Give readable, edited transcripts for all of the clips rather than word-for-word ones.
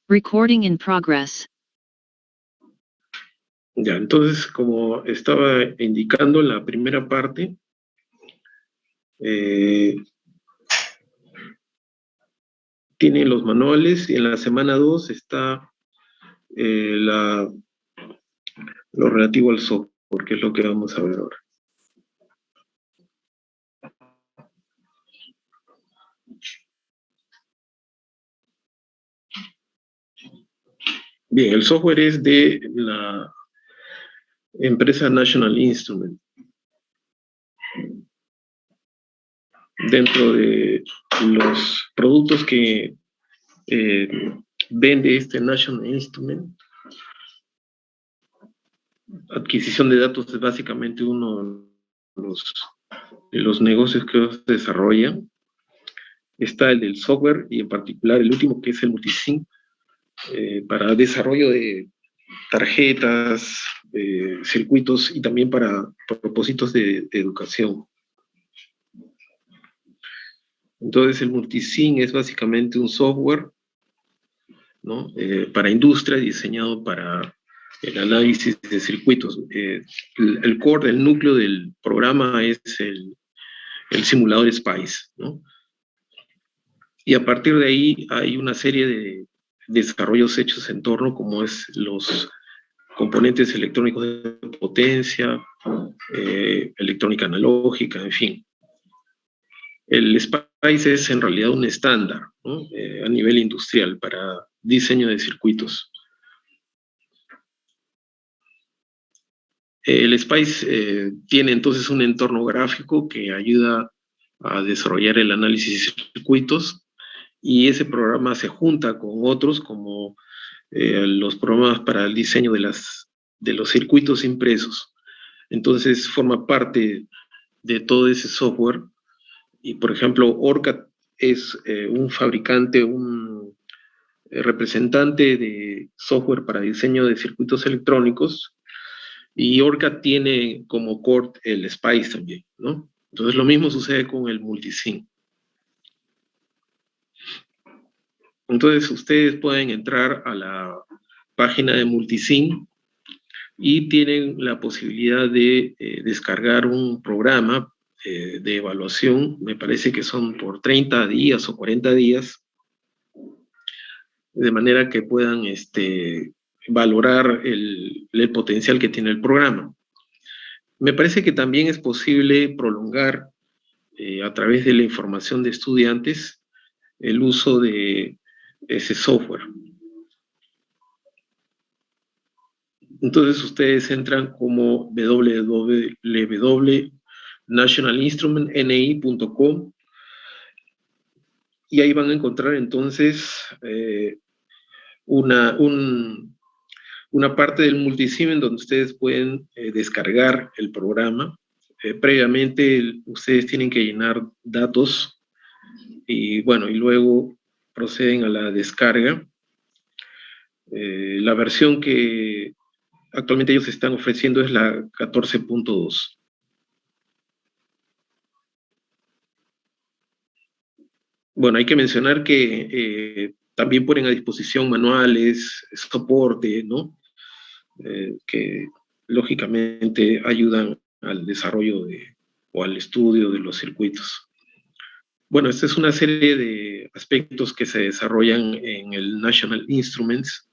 Recording in progress. Ya, entonces, como estaba indicando en la primera parte, tiene los manuales, y en la semana 2 está lo relativo al software, que es lo que vamos a ver ahora. Bien, el software es de la empresa National Instrument. Dentro de los productos que vende este National Instrument, adquisición de datos es básicamente uno de los negocios que se desarrollan. Está el del software y en particular el último, que es el Multisync, para desarrollo de tarjetas, circuitos y también para propósitos de educación. Entonces el Multisync es básicamente un software, ¿no? Para industria, diseñado para el análisis de circuitos. El core, el núcleo del programa es el simulador SPICE, ¿no? Y a partir de ahí hay una serie de desarrollos hechos en torno, como es los componentes electrónicos de potencia, electrónica analógica, en fin. El SPICE es en realidad un estándar, ¿no? A nivel industrial para diseño de circuitos. El SPICE tiene entonces un entorno gráfico que ayuda a desarrollar el análisis de circuitos, y ese programa se junta con otros como los programas para el diseño de los circuitos impresos. Entonces forma parte de todo ese software. Y por ejemplo, ORCAD es un fabricante, un representante de software para diseño de circuitos electrónicos, y ORCAD tiene como core el SPICE también, ¿no? Entonces lo mismo sucede con el Multisync. Entonces ustedes pueden entrar a la página de Multisync y tienen la posibilidad de descargar un programa de evaluación. Me parece que son por 30 días o 40 días, de manera que puedan valorar el potencial que tiene el programa. Me parece que también es posible prolongar a través de la información de estudiantes el uso de ese software. Entonces ustedes entran como www.nationalinstrumentni.com y ahí van a encontrar entonces una parte del Multisync en donde ustedes pueden descargar el programa. Previamente ustedes tienen que llenar datos y bueno, y luego proceden a la descarga. La versión que actualmente ellos están ofreciendo es la 14.2. Bueno, hay que mencionar que también ponen a disposición manuales, soporte, ¿no? Que lógicamente ayudan al desarrollo o al estudio de los circuitos. Bueno, esta es una serie de aspectos que se desarrollan en el National Instruments.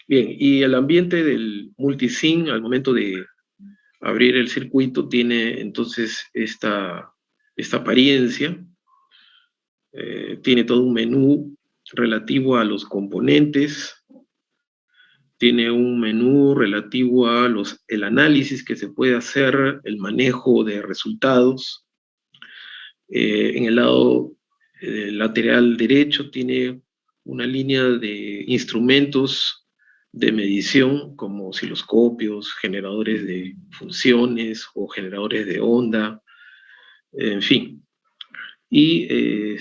Bien, y el ambiente del Multisync al momento de abrir el circuito tiene entonces esta apariencia. Tiene todo un menú relativo a los componentes, tiene un menú relativo a el análisis que se puede hacer, el manejo de resultados. En el lado lateral derecho tiene una línea de instrumentos de medición como osciloscopios, generadores de funciones o generadores de onda, en fin. Y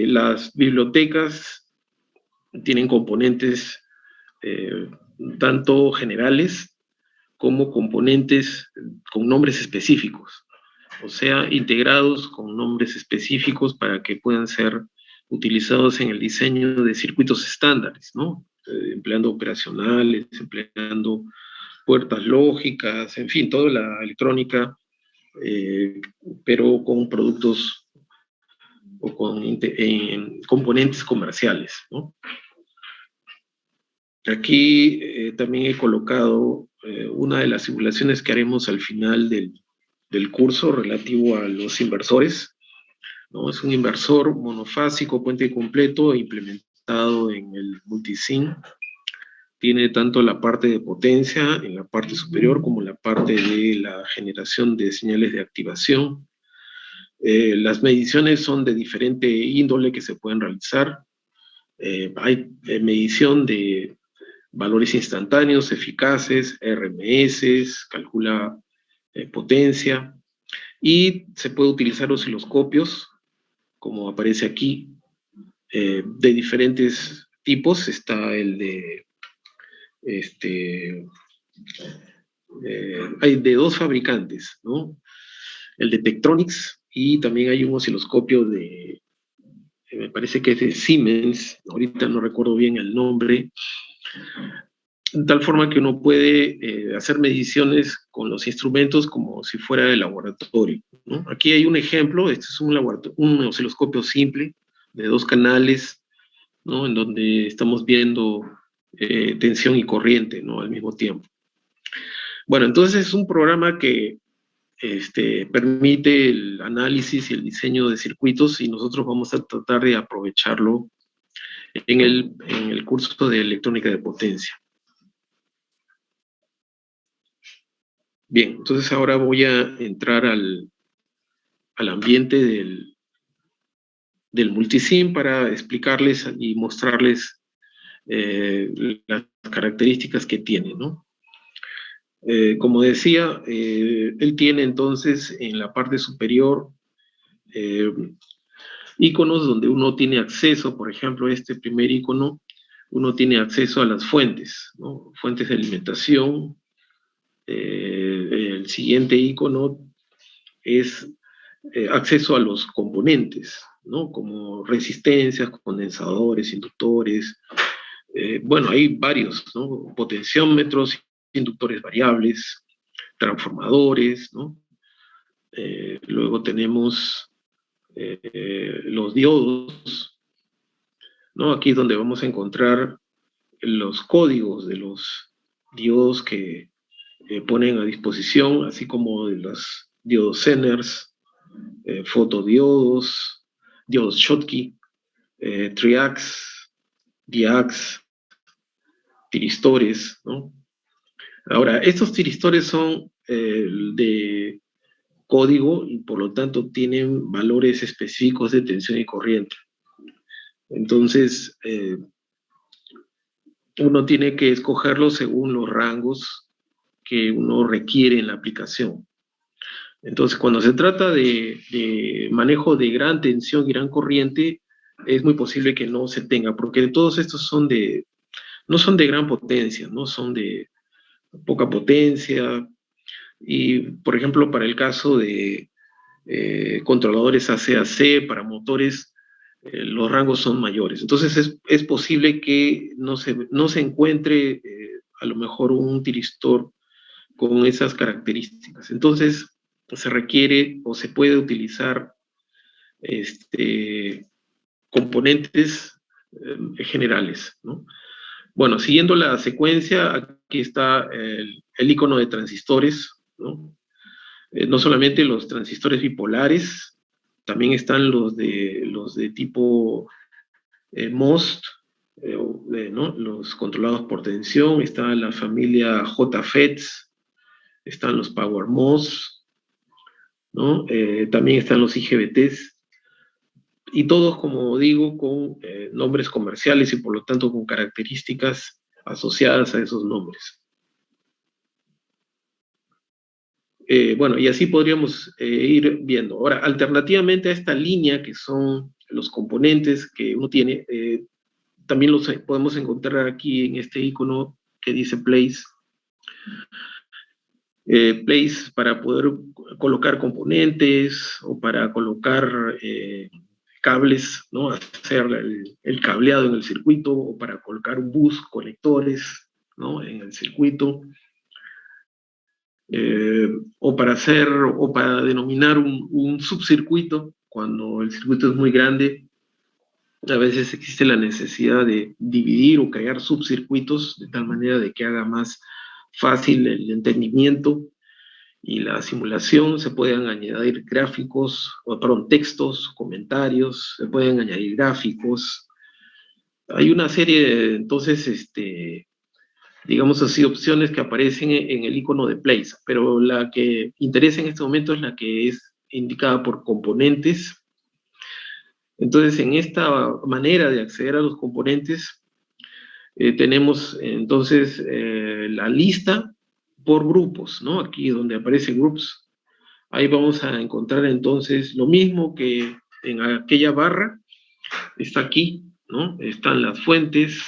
las bibliotecas tienen componentes tanto generales como componentes con nombres específicos, o sea, integrados con nombres específicos para que puedan ser utilizados en el diseño de circuitos estándares, ¿no? Empleando operacionales, empleando puertas lógicas, en fin, toda la electrónica, pero con productos o con componentes comerciales, ¿no? Aquí también he colocado una de las simulaciones que haremos al final del curso relativo a los inversores, ¿no? Es un inversor monofásico, puente completo, implementado en el multisim. Tiene tanto la parte de potencia en la parte superior como la parte de la generación de señales de activación. Las mediciones son de diferente índole que se pueden realizar. Hay medición de valores instantáneos, eficaces, RMS, calcula potencia, y se puede utilizar osciloscopios, como aparece aquí, de diferentes tipos. Está el de, hay de dos fabricantes, ¿no? El de Tektronix, y también hay un osciloscopio de, me parece que es de Siemens, ahorita no recuerdo bien el nombre, de tal forma que uno puede hacer mediciones con los instrumentos como si fuera de laboratorio, ¿no? Aquí hay un ejemplo. Este es un osciloscopio simple de 2 canales, ¿no? En donde estamos viendo tensión y corriente, ¿no? Al mismo tiempo. Bueno, entonces es un programa que permite el análisis y el diseño de circuitos, y nosotros vamos a tratar de aprovecharlo en el curso de electrónica de potencia. Bien, entonces ahora voy a entrar al ambiente del multisim para explicarles y mostrarles las características que tiene, ¿no? Como decía, él tiene entonces en la parte superior iconos donde uno tiene acceso. Por ejemplo, este primer icono, uno tiene acceso a las fuentes, ¿no? Fuentes de alimentación. El siguiente icono es acceso a los componentes, ¿no? Como resistencias, condensadores, inductores. Bueno, hay varios, ¿no? Potenciómetros, inductores variables, transformadores, ¿no? Luego tenemos los diodos, ¿no? Aquí es donde vamos a encontrar los códigos de los diodos que ponen a disposición, así como de los diodos Zeners, fotodiodos, diodos Schottky, triacs, diacs, tiristores, ¿no? Ahora, estos tiristores son de código y por lo tanto tienen valores específicos de tensión y corriente. Entonces, uno tiene que escogerlo según los rangos que uno requiere en la aplicación. Entonces, cuando se trata de manejo de gran tensión y gran corriente, es muy posible que no se tenga, porque todos estos no son de gran potencia, no son de poca potencia. Y, por ejemplo, para el caso de controladores AC/AC, para motores, los rangos son mayores. Entonces, es posible que no se encuentre a lo mejor un tiristor con esas características. Entonces, se requiere o se puede utilizar componentes generales, ¿no? Bueno, siguiendo la secuencia, aquí está el icono de transistores, ¿no? No solamente los transistores bipolares, también están los de tipo MOST, ¿no? Los controlados por tensión. Está la familia JFETs, están los Power MOS, ¿no? También están los IGBTs, y todos, como digo, con nombres comerciales y por lo tanto con características asociadas a esos nombres. Bueno, y así podríamos ir viendo. Ahora, alternativamente a esta línea, que son los componentes que uno tiene, también los podemos encontrar aquí en este icono que dice Place. Place para poder colocar componentes o para colocar cables, ¿no? Hacer el cableado en el circuito, o para colocar un bus, conectores, ¿no? En el circuito, o para denominar un subcircuito, cuando el circuito es muy grande. A veces existe la necesidad de dividir o crear subcircuitos de tal manera de que haga más fácil el entendimiento y la simulación. Se pueden añadir gráficos, o perdón, textos, comentarios, se pueden añadir gráficos. Hay una serie, entonces, digamos así, opciones que aparecen en el icono de Place, pero la que interesa en este momento es la que es indicada por componentes. Entonces, en esta manera de acceder a los componentes, tenemos entonces la lista por grupos, ¿no? Aquí donde aparece Groups, ahí vamos a encontrar entonces lo mismo que en aquella barra, está aquí, ¿no? Están las fuentes,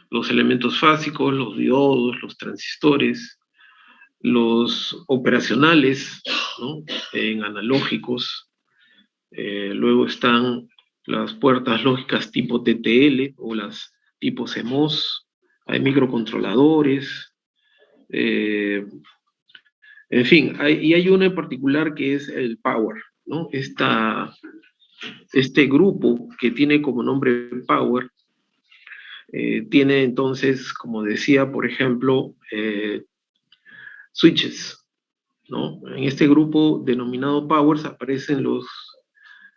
los elementos básicos, los diodos, los transistores, los operacionales, ¿no? En analógicos. Luego están las puertas lógicas tipo TTL o las tipo CMOS. Hay microcontroladores. En fin, y hay uno en particular que es el Power, ¿no? Este grupo que tiene como nombre Power tiene entonces, como decía, por ejemplo, switches, ¿no? En este grupo denominado Powers aparecen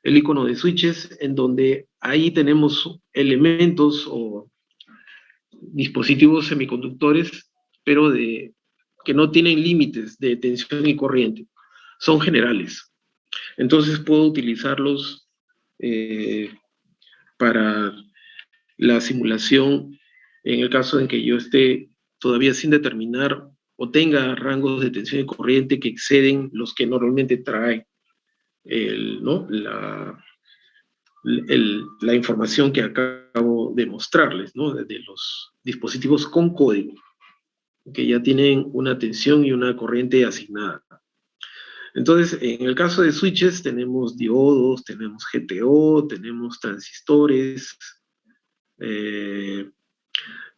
el icono de switches, en donde ahí tenemos elementos o dispositivos semiconductores, pero que no tienen límites de tensión y corriente, son generales. Entonces puedo utilizarlos para la simulación en el caso en que yo esté todavía sin determinar o tenga rangos de tensión y corriente que exceden los que normalmente trae ¿no? la información que acabo de mostrarles, ¿no? De los dispositivos con código, que ya tienen una tensión y una corriente asignada. Entonces, en el caso de switches, tenemos diodos, tenemos GTO, tenemos transistores,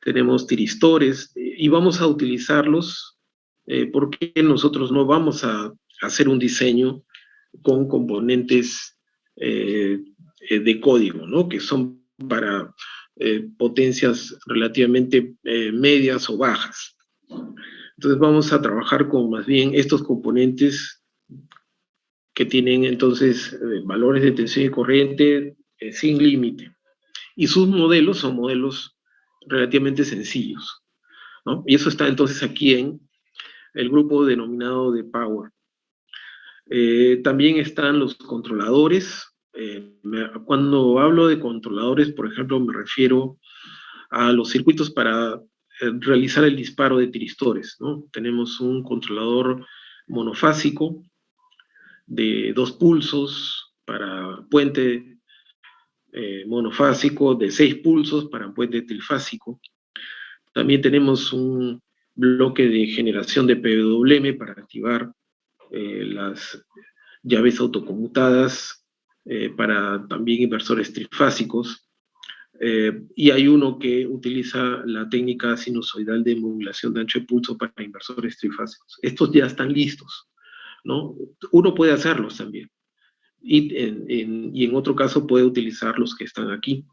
tenemos tiristores, y vamos a utilizarlos porque nosotros no vamos a hacer un diseño con componentes de código, ¿no? Que son para potencias relativamente medias o bajas. Entonces vamos a trabajar con más bien estos componentes que tienen entonces valores de tensión y corriente sin límite. Y sus modelos son modelos relativamente sencillos, ¿no? Y eso está entonces aquí en el grupo denominado de Power. También están los controladores. Cuando hablo de controladores, por ejemplo, me refiero a los circuitos para realizar el disparo de tiristores, ¿no? Tenemos un controlador monofásico de 2 pulsos para puente monofásico, de 6 pulsos para puente trifásico. También tenemos un bloque de generación de PWM para activar las llaves autoconmutadas para también inversores trifásicos. Y hay uno que utiliza la técnica sinusoidal de modulación de ancho de pulso para inversores trifásicos. Estos ya están listos, ¿no? Uno puede hacerlos también. Y en otro caso puede utilizar los que están aquí,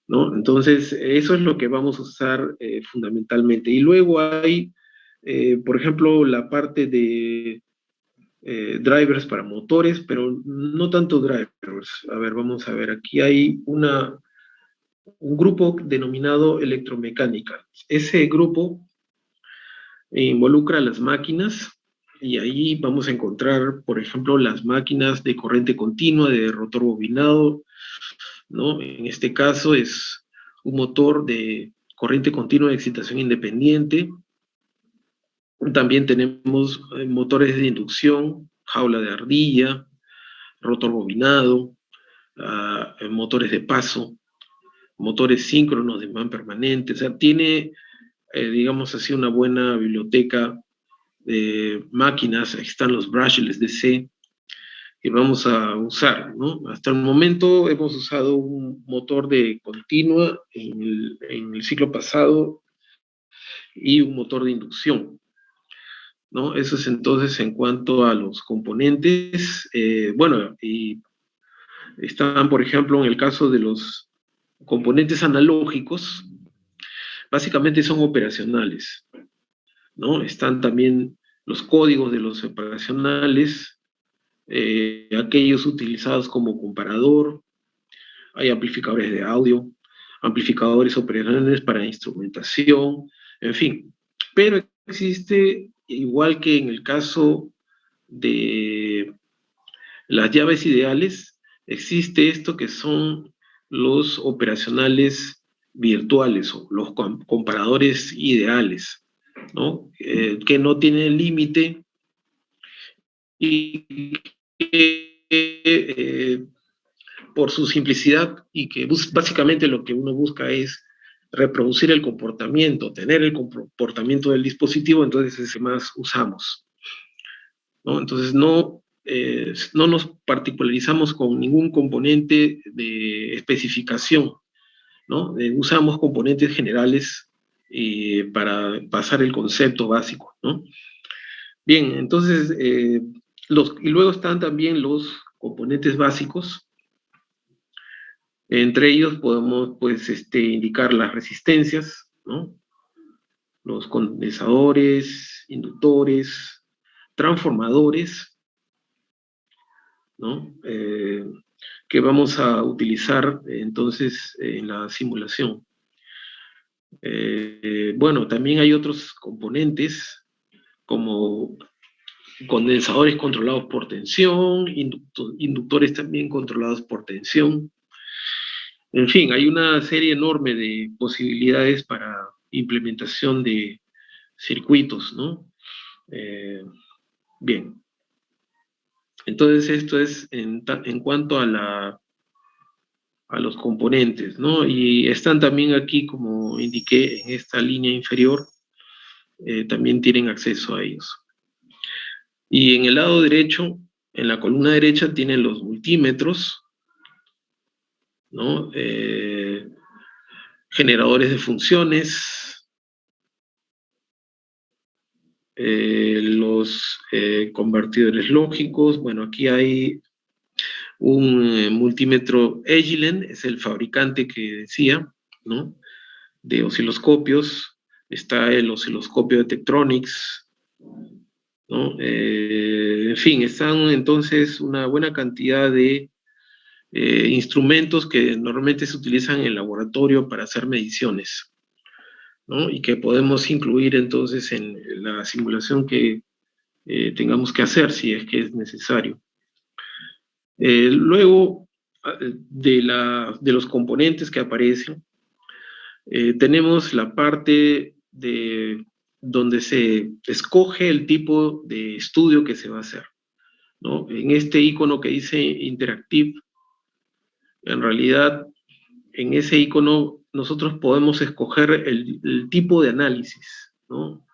¿no? Entonces, eso es lo que vamos a usar fundamentalmente. Y luego hay, por ejemplo, la parte de drivers para motores, pero no tanto drivers. A ver, vamos a ver, aquí hay un grupo denominado electromecánica. Ese grupo involucra las máquinas, y ahí vamos a encontrar, por ejemplo, las máquinas de corriente continua, de rotor bobinado, ¿no? En este caso es un motor de corriente continua de excitación independiente. También tenemos motores de inducción, jaula de ardilla, rotor bobinado, motores de paso, motores síncronos de imán permanente. O sea, tiene, digamos así, una buena biblioteca de máquinas. Aquí están los brushless DC, que vamos a usar, ¿no? Hasta el momento hemos usado un motor de continua en el ciclo pasado y un motor de inducción, ¿no? Eso es entonces en cuanto a los componentes. Bueno, y están, por ejemplo, en el caso de los componentes analógicos, básicamente son operacionales, ¿no? Están también los códigos de los operacionales, aquellos utilizados como comparador, hay amplificadores de audio, amplificadores operacionales para instrumentación, en fin. Pero existe, igual que en el caso de las llaves ideales, existe esto que son los operacionales virtuales o los comparadores ideales, ¿no? Que no tienen límite y que por su simplicidad y que básicamente lo que uno busca es reproducir el comportamiento, tener el comportamiento del dispositivo, entonces es el que más usamos, ¿no? Entonces no nos particularizamos con ningún componente de especificación, ¿no? Usamos componentes generales para pasar el concepto básico, ¿no? Bien, entonces, y luego están también los componentes básicos. Entre ellos podemos, pues, indicar las resistencias, ¿no? Los condensadores, inductores, transformadores, ¿no? Que vamos a utilizar entonces en la simulación. Bueno, también hay otros componentes como condensadores controlados por tensión, inductores también controlados por tensión. En fin, hay una serie enorme de posibilidades para implementación de circuitos, ¿no? Bien, entonces esto es en cuanto a los componentes, ¿no? Y están también aquí, como indiqué, en esta línea inferior, también tienen acceso a ellos. Y en el lado derecho, en la columna derecha, tienen los multímetros, ¿no? Generadores de funciones, los convertidores lógicos. Bueno, aquí hay un multímetro Agilent, es el fabricante que decía, ¿no? De osciloscopios. Está el osciloscopio de Tektronix, ¿no? En fin, están entonces una buena cantidad de instrumentos que normalmente se utilizan en el laboratorio para hacer mediciones, ¿no? Y que podemos incluir entonces en la simulación que tengamos que hacer si es que es necesario. Luego de los componentes que aparecen, tenemos la parte de donde se escoge el tipo de estudio que se va a hacer, ¿no? En este icono que dice Interactive, en realidad en ese icono nosotros podemos escoger el tipo de análisis, ¿no?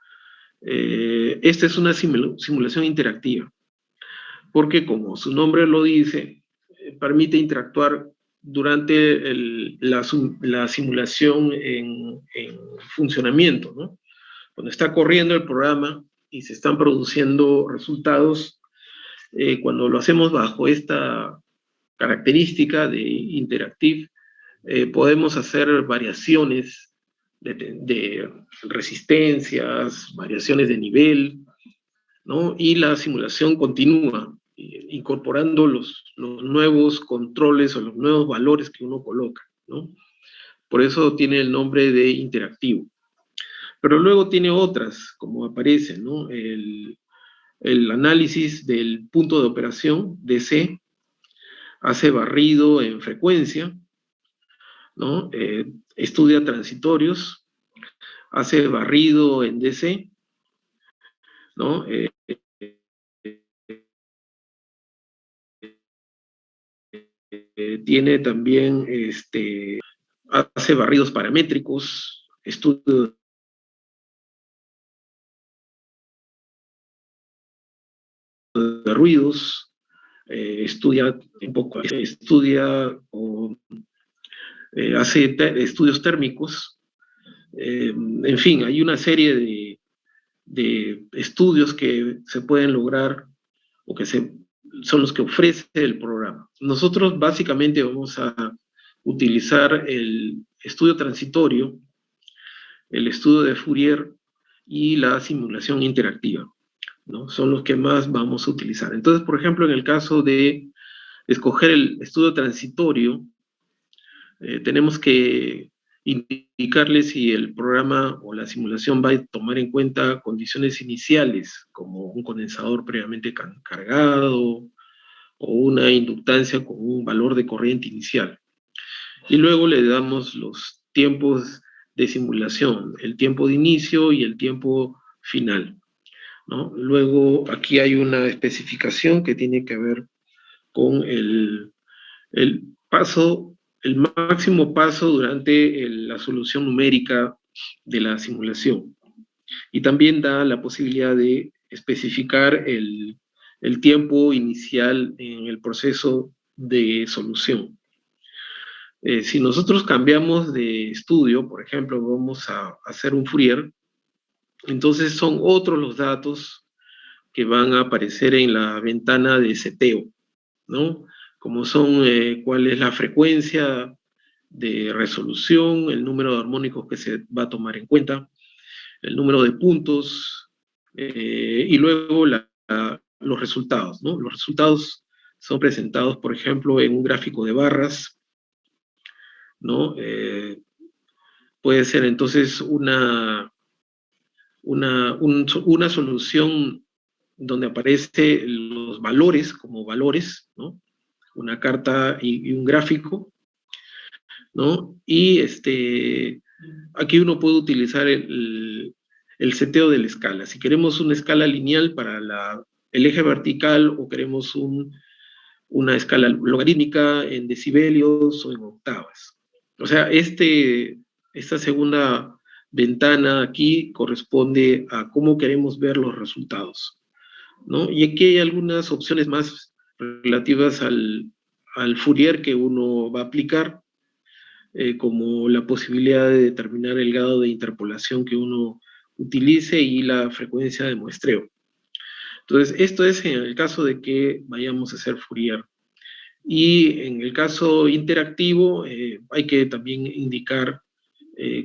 Esta es una simulación interactiva, porque como su nombre lo dice, permite interactuar durante la simulación en funcionamiento, ¿no? Cuando está corriendo el programa y se están produciendo resultados, cuando lo hacemos bajo esta característica de interactive, podemos hacer variaciones de resistencias, variaciones de nivel, ¿no? Y la simulación continúa, incorporando los nuevos controles o los nuevos valores que uno coloca, ¿no? Por eso tiene el nombre de interactivo. Pero luego tiene otras, como aparece, ¿no? El análisis del punto de operación, DC, hace barrido en frecuencia, ¿no? Estudia transitorios, hace barrido en DC, ¿no? Tiene también, hace barridos paramétricos, estudio de ruidos, estudia un poco, estudia o hace estudios térmicos. En fin, hay una serie de estudios que se pueden lograr o que son los que ofrece el programa. Nosotros básicamente vamos a utilizar el estudio transitorio, el estudio de Fourier y la simulación interactiva, ¿no? Son los que más vamos a utilizar. Entonces, por ejemplo, en el caso de escoger el estudio transitorio, tenemos que indicarle si el programa o la simulación va a tomar en cuenta condiciones iniciales, como un condensador previamente cargado o una inductancia con un valor de corriente inicial. Y luego le damos los tiempos de simulación, el tiempo de inicio y el tiempo final, ¿no? Luego aquí hay una especificación que tiene que ver con el paso, el máximo paso durante la solución numérica de la simulación. Y también da la posibilidad de especificar el tiempo inicial en el proceso de solución. Si nosotros cambiamos de estudio, por ejemplo, vamos a hacer un Fourier, entonces son otros los datos que van a aparecer en la ventana de seteo, ¿no? Como son cuál es la frecuencia de resolución, el número de armónicos que se va a tomar en cuenta, el número de puntos, y luego los resultados, ¿no? Los resultados son presentados, por ejemplo, en un gráfico de barras, ¿no? Puede ser entonces una solución donde aparecen los valores como valores, ¿no? Una carta y un gráfico, ¿no? Y aquí uno puede utilizar el seteo de la escala. Si queremos una escala lineal para el eje vertical o queremos una escala logarítmica en decibelios o en octavas. O sea, esta segunda ventana aquí corresponde a cómo queremos ver los resultados, ¿no? Y aquí hay algunas opciones más relativas al Fourier que uno va a aplicar, como la posibilidad de determinar el grado de interpolación que uno utilice y la frecuencia de muestreo. Entonces, esto es en el caso de que vayamos a hacer Fourier. Y en el caso interactivo, hay que también indicar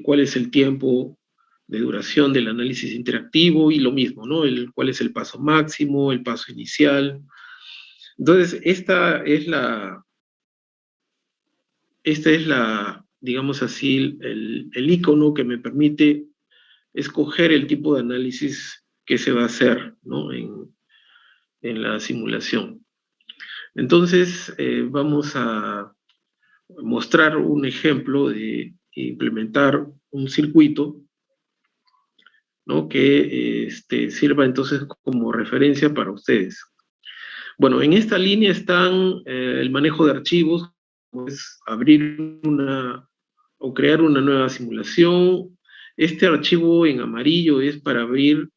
cuál es el tiempo de duración del análisis interactivo y lo mismo, ¿no? Cuál es el paso máximo, el paso inicial. Entonces, esta es digamos así, el icono que me permite escoger el tipo de análisis que se va a hacer, ¿no? en la simulación. Entonces, vamos a mostrar un ejemplo de implementar un circuito, ¿no? Que sirva entonces como referencia para ustedes. Bueno, en esta línea están el manejo de archivos, pues abrir o crear una nueva simulación. Este archivo en amarillo es para abrir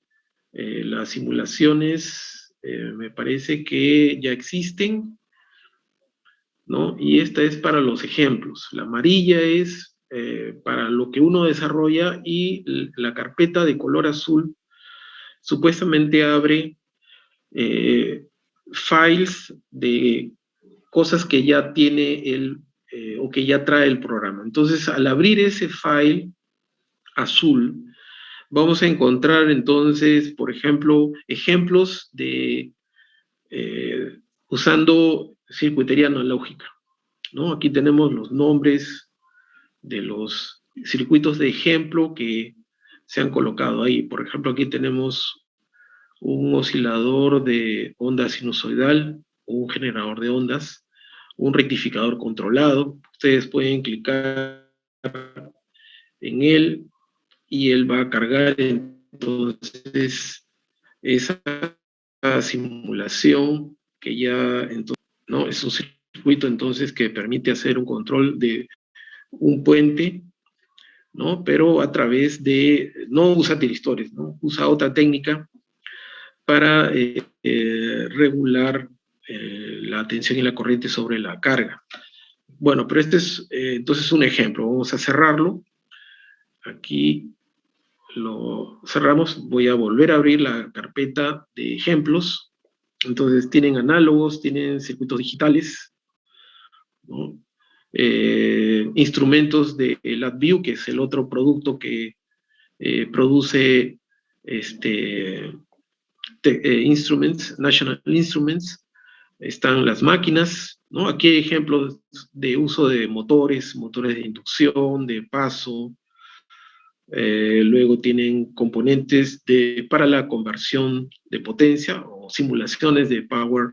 las simulaciones, me parece que ya existen, ¿no? Y esta es para los ejemplos. La amarilla es para lo que uno desarrolla y la carpeta de color azul supuestamente abre files de cosas que ya tiene o que ya trae el programa. Entonces, al abrir ese file azul, vamos a encontrar entonces, por ejemplo, ejemplos de usando circuitería analógica, ¿no? Aquí tenemos los nombres de los circuitos de ejemplo que se han colocado ahí. Por ejemplo, aquí tenemos un oscilador de onda sinusoidal, un generador de ondas, un rectificador controlado. Ustedes pueden clicar en él y él va a cargar entonces esa simulación que ya entonces, ¿no? Es un circuito entonces que permite hacer un control de un puente, ¿no? Pero a través no usa tiristores, ¿no? Usa otra técnica para regular la tensión y la corriente sobre la carga. Bueno, pero este es entonces un ejemplo. Vamos a cerrarlo. Aquí lo cerramos. Voy a volver a abrir la carpeta de ejemplos. Entonces tienen análogos, tienen circuitos digitales, ¿no? Instrumentos de LabVIEW, que es el otro producto que produce Instruments, National Instruments. Están las máquinas, ¿no? Aquí hay ejemplos de uso de motores, motores de inducción, de paso. Luego tienen componentes para la conversión de potencia o simulaciones de power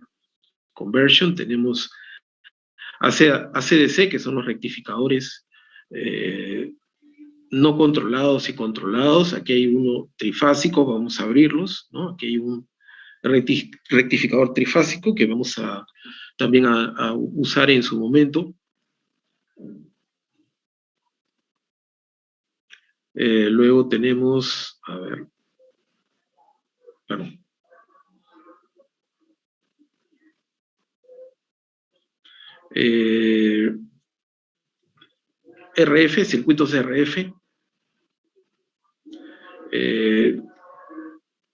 conversion. Tenemos ACDC, que son los rectificadores no controlados y controlados. Aquí hay uno trifásico, vamos a abrirlos, ¿no? Aquí hay un rectificador trifásico que vamos también a usar en su momento. Luego tenemos, a ver, claro. RF, circuitos RF.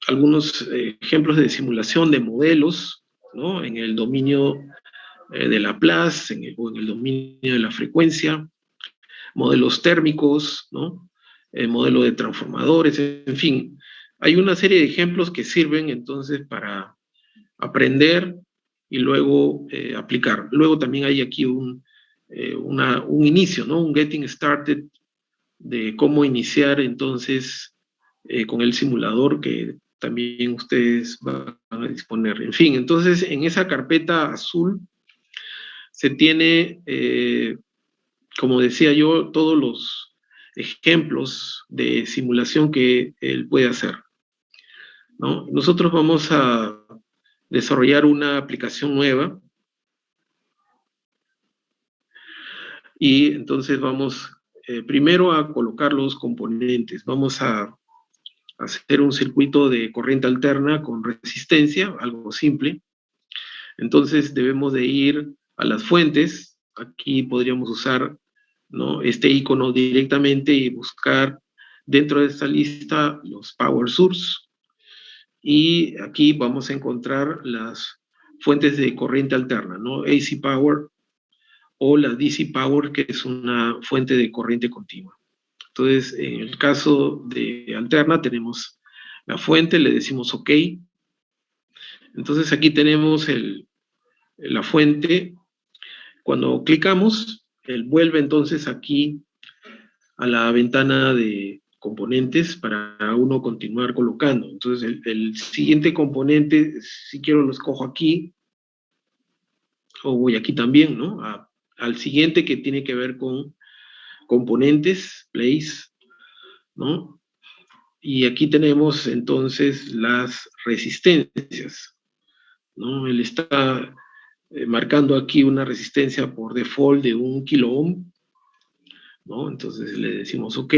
Algunos ejemplos de simulación de modelos, ¿no? En el dominio de Laplace, o en el dominio de la frecuencia, modelos térmicos, ¿no? Modelo de transformadores, en fin. Hay una serie de ejemplos que sirven entonces para aprender y luego aplicar. Luego también hay aquí un inicio, ¿no? Un getting started de cómo iniciar entonces con el simulador que también ustedes van a disponer. En fin, entonces en esa carpeta azul se tiene, como decía yo, todos los ejemplos de simulación que él puede hacer, ¿no? Nosotros vamos a desarrollar una aplicación nueva y entonces vamos primero a colocar los componentes. Vamos a hacer un circuito de corriente alterna con resistencia, algo simple. Entonces debemos de ir a las fuentes. Aquí podríamos usar, ¿no?, este icono directamente y buscar dentro de esta lista los power source. Y aquí vamos a encontrar las fuentes de corriente alterna, ¿no? AC Power o la DC Power, que es una fuente de corriente continua. Entonces, en el caso de alterna, tenemos la fuente, le decimos OK. Entonces, aquí tenemos la fuente. Cuando clicamos, él vuelve entonces aquí a la ventana de componentes para uno continuar colocando. Entonces, el siguiente componente, si quiero lo escojo aquí, o voy aquí también, ¿no? Al siguiente que tiene que ver con componentes, place, ¿no? Y aquí tenemos entonces las resistencias, ¿no? Él está marcando aquí una resistencia por default de 1 kilo ohm, ¿no? Entonces le decimos OK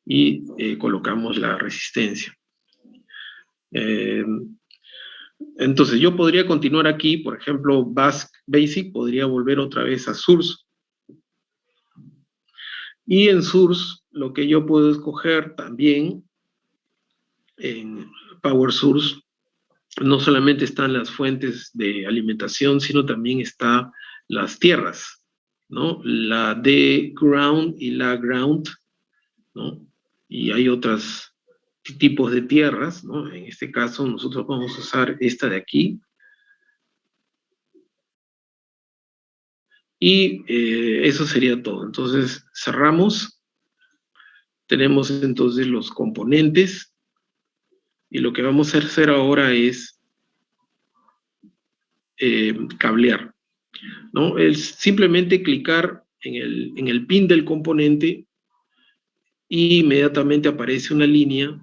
y colocamos la resistencia. Entonces yo podría continuar aquí, por ejemplo, Basic, podría volver otra vez a Source. Y en Source, lo que yo puedo escoger también, en Power Source, no solamente están las fuentes de alimentación, sino también están las tierras, ¿no? La de ground y la ground, ¿no? Y hay otros tipos de tierras, ¿no? En este caso nosotros vamos a usar esta de aquí. Y eso sería todo. Entonces cerramos. Tenemos entonces los componentes. Y lo que vamos a hacer ahora es cablear, ¿no? Es simplemente clicar en el pin del componente y inmediatamente aparece una línea.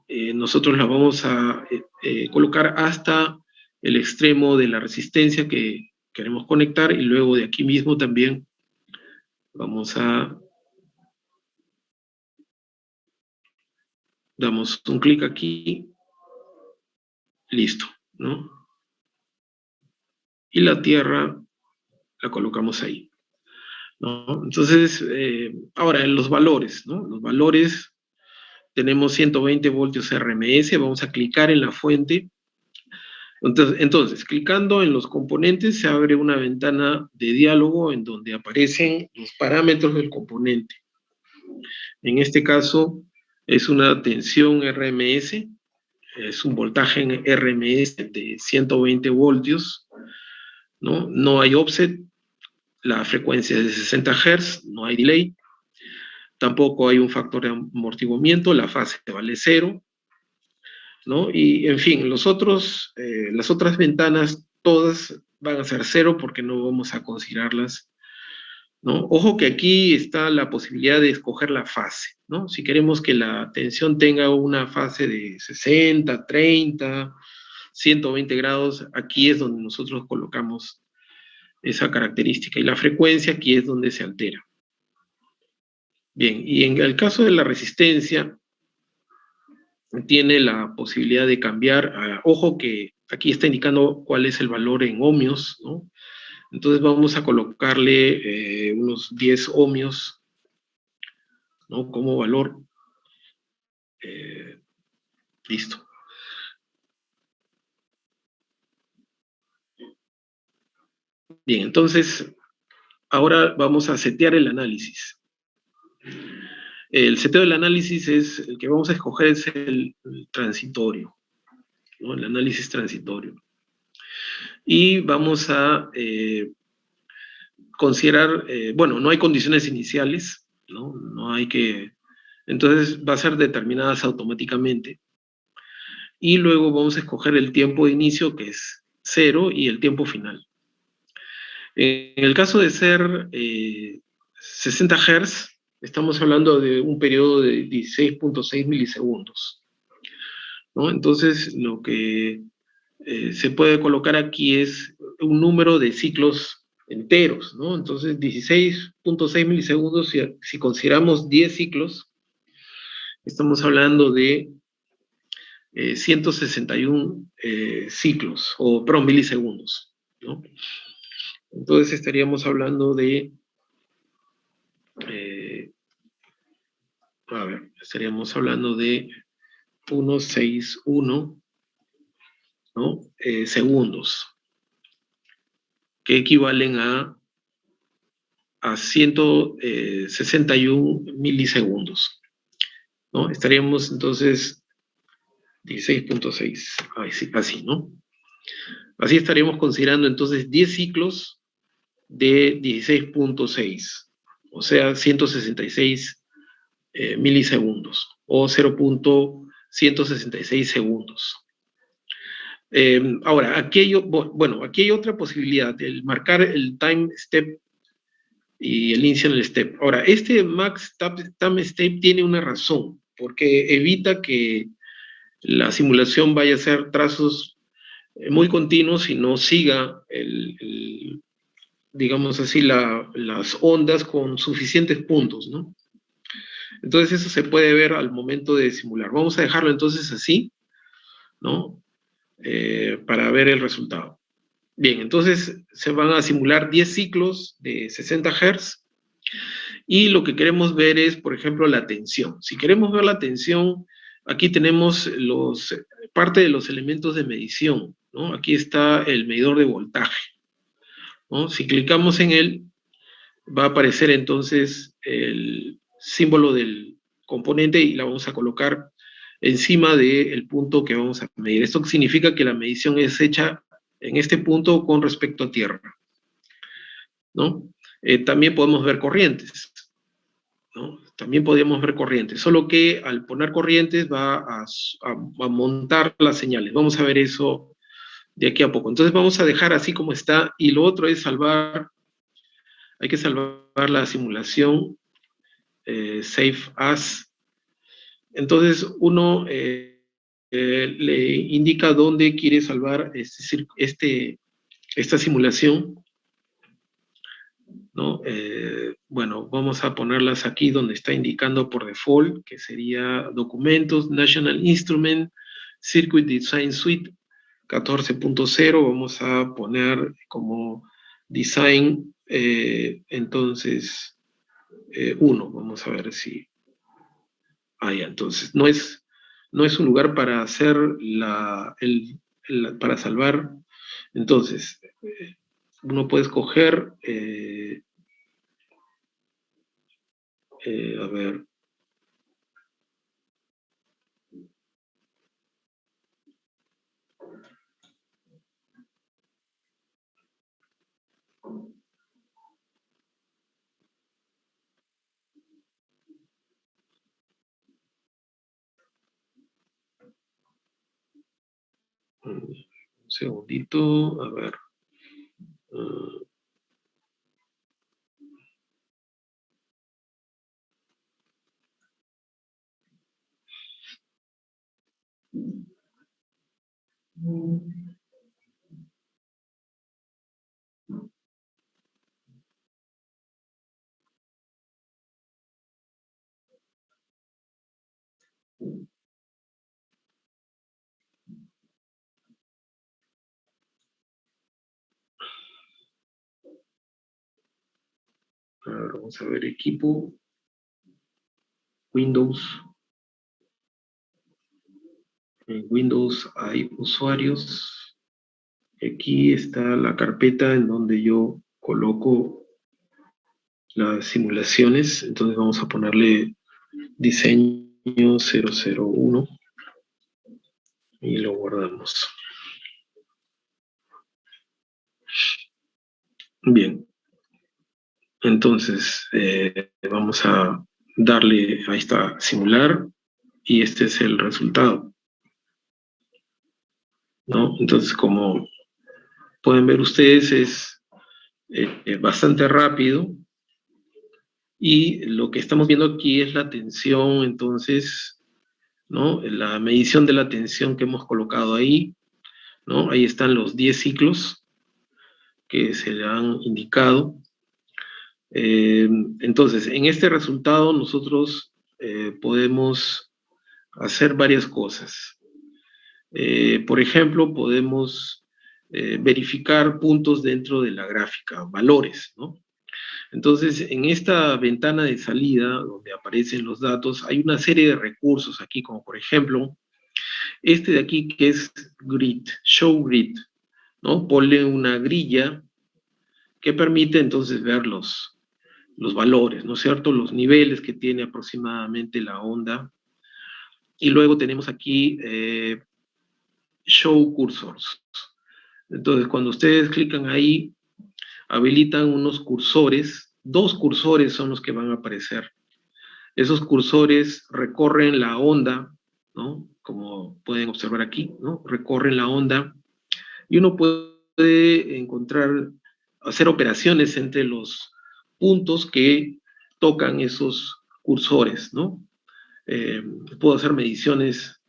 Nosotros la vamos a colocar hasta el extremo de la resistencia que queremos conectar y luego de aquí mismo también vamos damos un clic aquí, listo, ¿no? y la tierra la colocamos ahí, ¿no? Entonces, ahora en los valores, ¿no? Los valores, tenemos 120 voltios RMS, vamos a clicar en la fuente. Entonces, clicando en los componentes se abre una ventana de diálogo en donde aparecen los parámetros del componente. En este caso es una tensión RMS, es un voltaje en RMS de 120 voltios, ¿no? No hay offset, la frecuencia es de 60 Hz, no hay delay, tampoco hay un factor de amortiguamiento, la fase vale 0, ¿no? Y, en fin, las otras ventanas todas van a ser 0 porque no vamos a considerarlas, ¿no? Ojo que aquí está la posibilidad de escoger la fase, ¿no? Si queremos que la tensión tenga una fase de 60, 30, 120 grados, aquí es donde nosotros colocamos esa característica. Y la frecuencia aquí es donde se altera. Bien, y en el caso de la resistencia, tiene la posibilidad de cambiar. Ojo que aquí está indicando cuál es el valor en ohmios, ¿no? Entonces vamos a colocarle unos 10 ohmios, ¿no? Como valor. Listo. Bien, entonces ahora vamos a setear el análisis. El seteo del análisis es el que vamos a escoger, es el transitorio, ¿no? El análisis transitorio. Y vamos a considerar, bueno, no hay condiciones iniciales, ¿no? No hay que, entonces va a ser determinadas automáticamente. Y luego vamos a escoger el tiempo de inicio, que es 0, y el tiempo final. En el caso de ser 60 Hz, estamos hablando de un periodo de 16.6 milisegundos, ¿no? Entonces, lo que se puede colocar aquí es un número de ciclos enteros, ¿no? Entonces, 16.6 milisegundos, si consideramos 10 ciclos, estamos hablando de 161 ciclos, o perdón, milisegundos, ¿no? Entonces estaríamos hablando de, estaríamos hablando de 161, ¿no? Segundos, que equivalen a 161 milisegundos, ¿no? Estaríamos entonces 16.6, así, ¿no? Así estaríamos considerando entonces 10 ciclos de 16.6, o sea, 166 milisegundos, o 0.166 segundos. Ahora, aquí hay otra posibilidad, el marcar el time step y el initial step. Ahora, este max time step tiene una razón, porque evita que la simulación vaya a ser trazos muy continuos y no siga digamos así, las ondas con suficientes puntos, ¿no? Entonces eso se puede ver al momento de simular. Vamos a dejarlo entonces así, ¿no? Para ver el resultado. Bien, entonces se van a simular 10 ciclos de 60 Hz y lo que queremos ver es, por ejemplo, la tensión. Si queremos ver la tensión, aquí tenemos parte de los elementos de medición, ¿no? Aquí está el medidor de voltaje, ¿no? Si clicamos en él, va a aparecer entonces el símbolo del componente y la vamos a colocar encima del punto que vamos a medir. Esto significa que la medición es hecha en este punto con respecto a tierra, ¿no? También podemos ver corrientes, ¿no? También podríamos ver corrientes, solo que al poner corrientes va a montar las señales. Vamos a ver eso de aquí a poco. Entonces vamos a dejar así como está, y lo otro es hay que salvar la simulación, Save As. Entonces uno le indica dónde quiere salvar esta simulación, ¿no? Bueno, vamos a ponerlas aquí donde está indicando por default, que sería Documentos, National Instrument, Circuit Design Suite, 14.0, vamos a poner como design, entonces, 1. Vamos a ver si... ya, entonces, no es un lugar para hacer para salvar. Entonces, uno puede escoger, a ver, un segundito, a ver. A ver, vamos a ver equipo, Windows. En Windows hay usuarios. Aquí está la carpeta en donde yo coloco las simulaciones. Entonces vamos a ponerle diseño 001 y lo guardamos. Bien. Entonces, vamos a darle, ahí está, simular, y este es el resultado, ¿no? Entonces, como pueden ver ustedes, es bastante rápido, y lo que estamos viendo aquí es la tensión, entonces, ¿no? La medición de la tensión que hemos colocado ahí, ¿no? Ahí están los 10 ciclos que se le han indicado. Entonces, en este resultado nosotros podemos hacer varias cosas. Por ejemplo, podemos verificar puntos dentro de la gráfica, valores, ¿no? Entonces, en esta ventana de salida, donde aparecen los datos, hay una serie de recursos aquí, como por ejemplo, este de aquí que es grid, show grid, ¿no? Ponle una grilla que permite entonces ver los valores, ¿no es cierto? Los niveles que tiene aproximadamente la onda. Y luego tenemos aquí show cursors. Entonces, cuando ustedes clican ahí, habilitan unos cursores, 2 cursores son los que van a aparecer. Esos cursores recorren la onda, ¿no? Como pueden observar aquí, ¿no? Recorren la onda y uno puede encontrar, hacer operaciones entre los puntos que tocan esos cursores, ¿no? Puedo hacer mediciones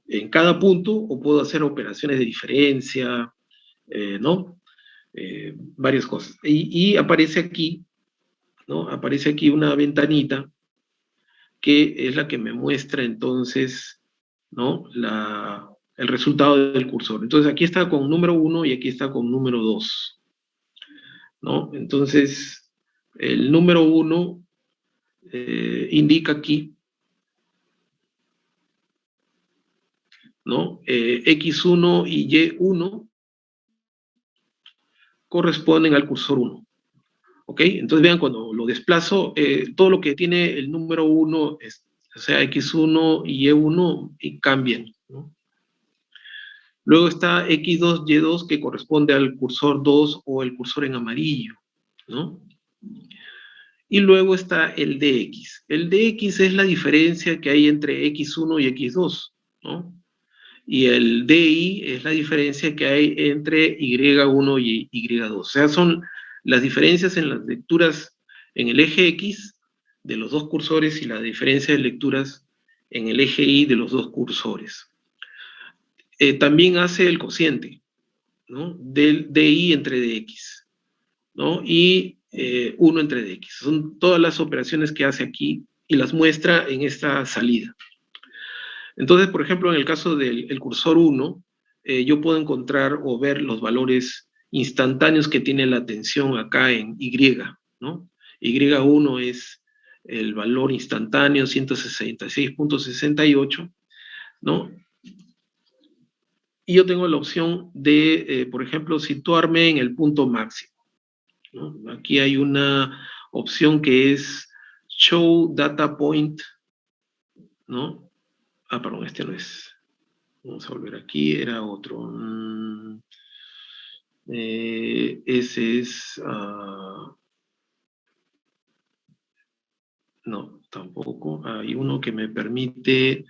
en cada punto o puedo hacer operaciones de diferencia, ¿no? Varias cosas. Y aparece aquí, ¿no? Aparece aquí una ventanita que es la que me muestra entonces, ¿no? El resultado del cursor. Entonces aquí está con número 1 y aquí está con número 2, ¿no? Entonces, el número 1 indica aquí, ¿no? X1 y Y1 corresponden al cursor 1. ¿Ok? Entonces vean, cuando lo desplazo, todo lo que tiene el número 1, o sea, X1 y Y1, y cambian, ¿no? Luego está X2, Y2, que corresponde al cursor 2 o el cursor en amarillo, ¿no? Y luego está el DX. El DX es la diferencia que hay entre X1 y X2, ¿no? Y el DI es la diferencia que hay entre Y1 y Y2. O sea, son las diferencias en las lecturas en el eje X de los dos cursores y la diferencia de lecturas en el eje Y de los dos cursores. También hace el cociente, ¿no? Del DI entre DX, ¿no? Y 1 entre DX. Son todas las operaciones que hace aquí y las muestra en esta salida. Entonces, por ejemplo, en el caso del cursor 1, yo puedo encontrar o ver los valores instantáneos que tiene la tensión acá en Y, ¿no? Y1 es el valor instantáneo 166.68, ¿no? Y yo tengo la opción de, por ejemplo, situarme en el punto máximo, ¿no? Aquí hay una opción que es Show Data Point, ¿no? Ah, perdón, este no es. Vamos a volver aquí, era otro. Ese es... no, tampoco. Hay uno que me permite...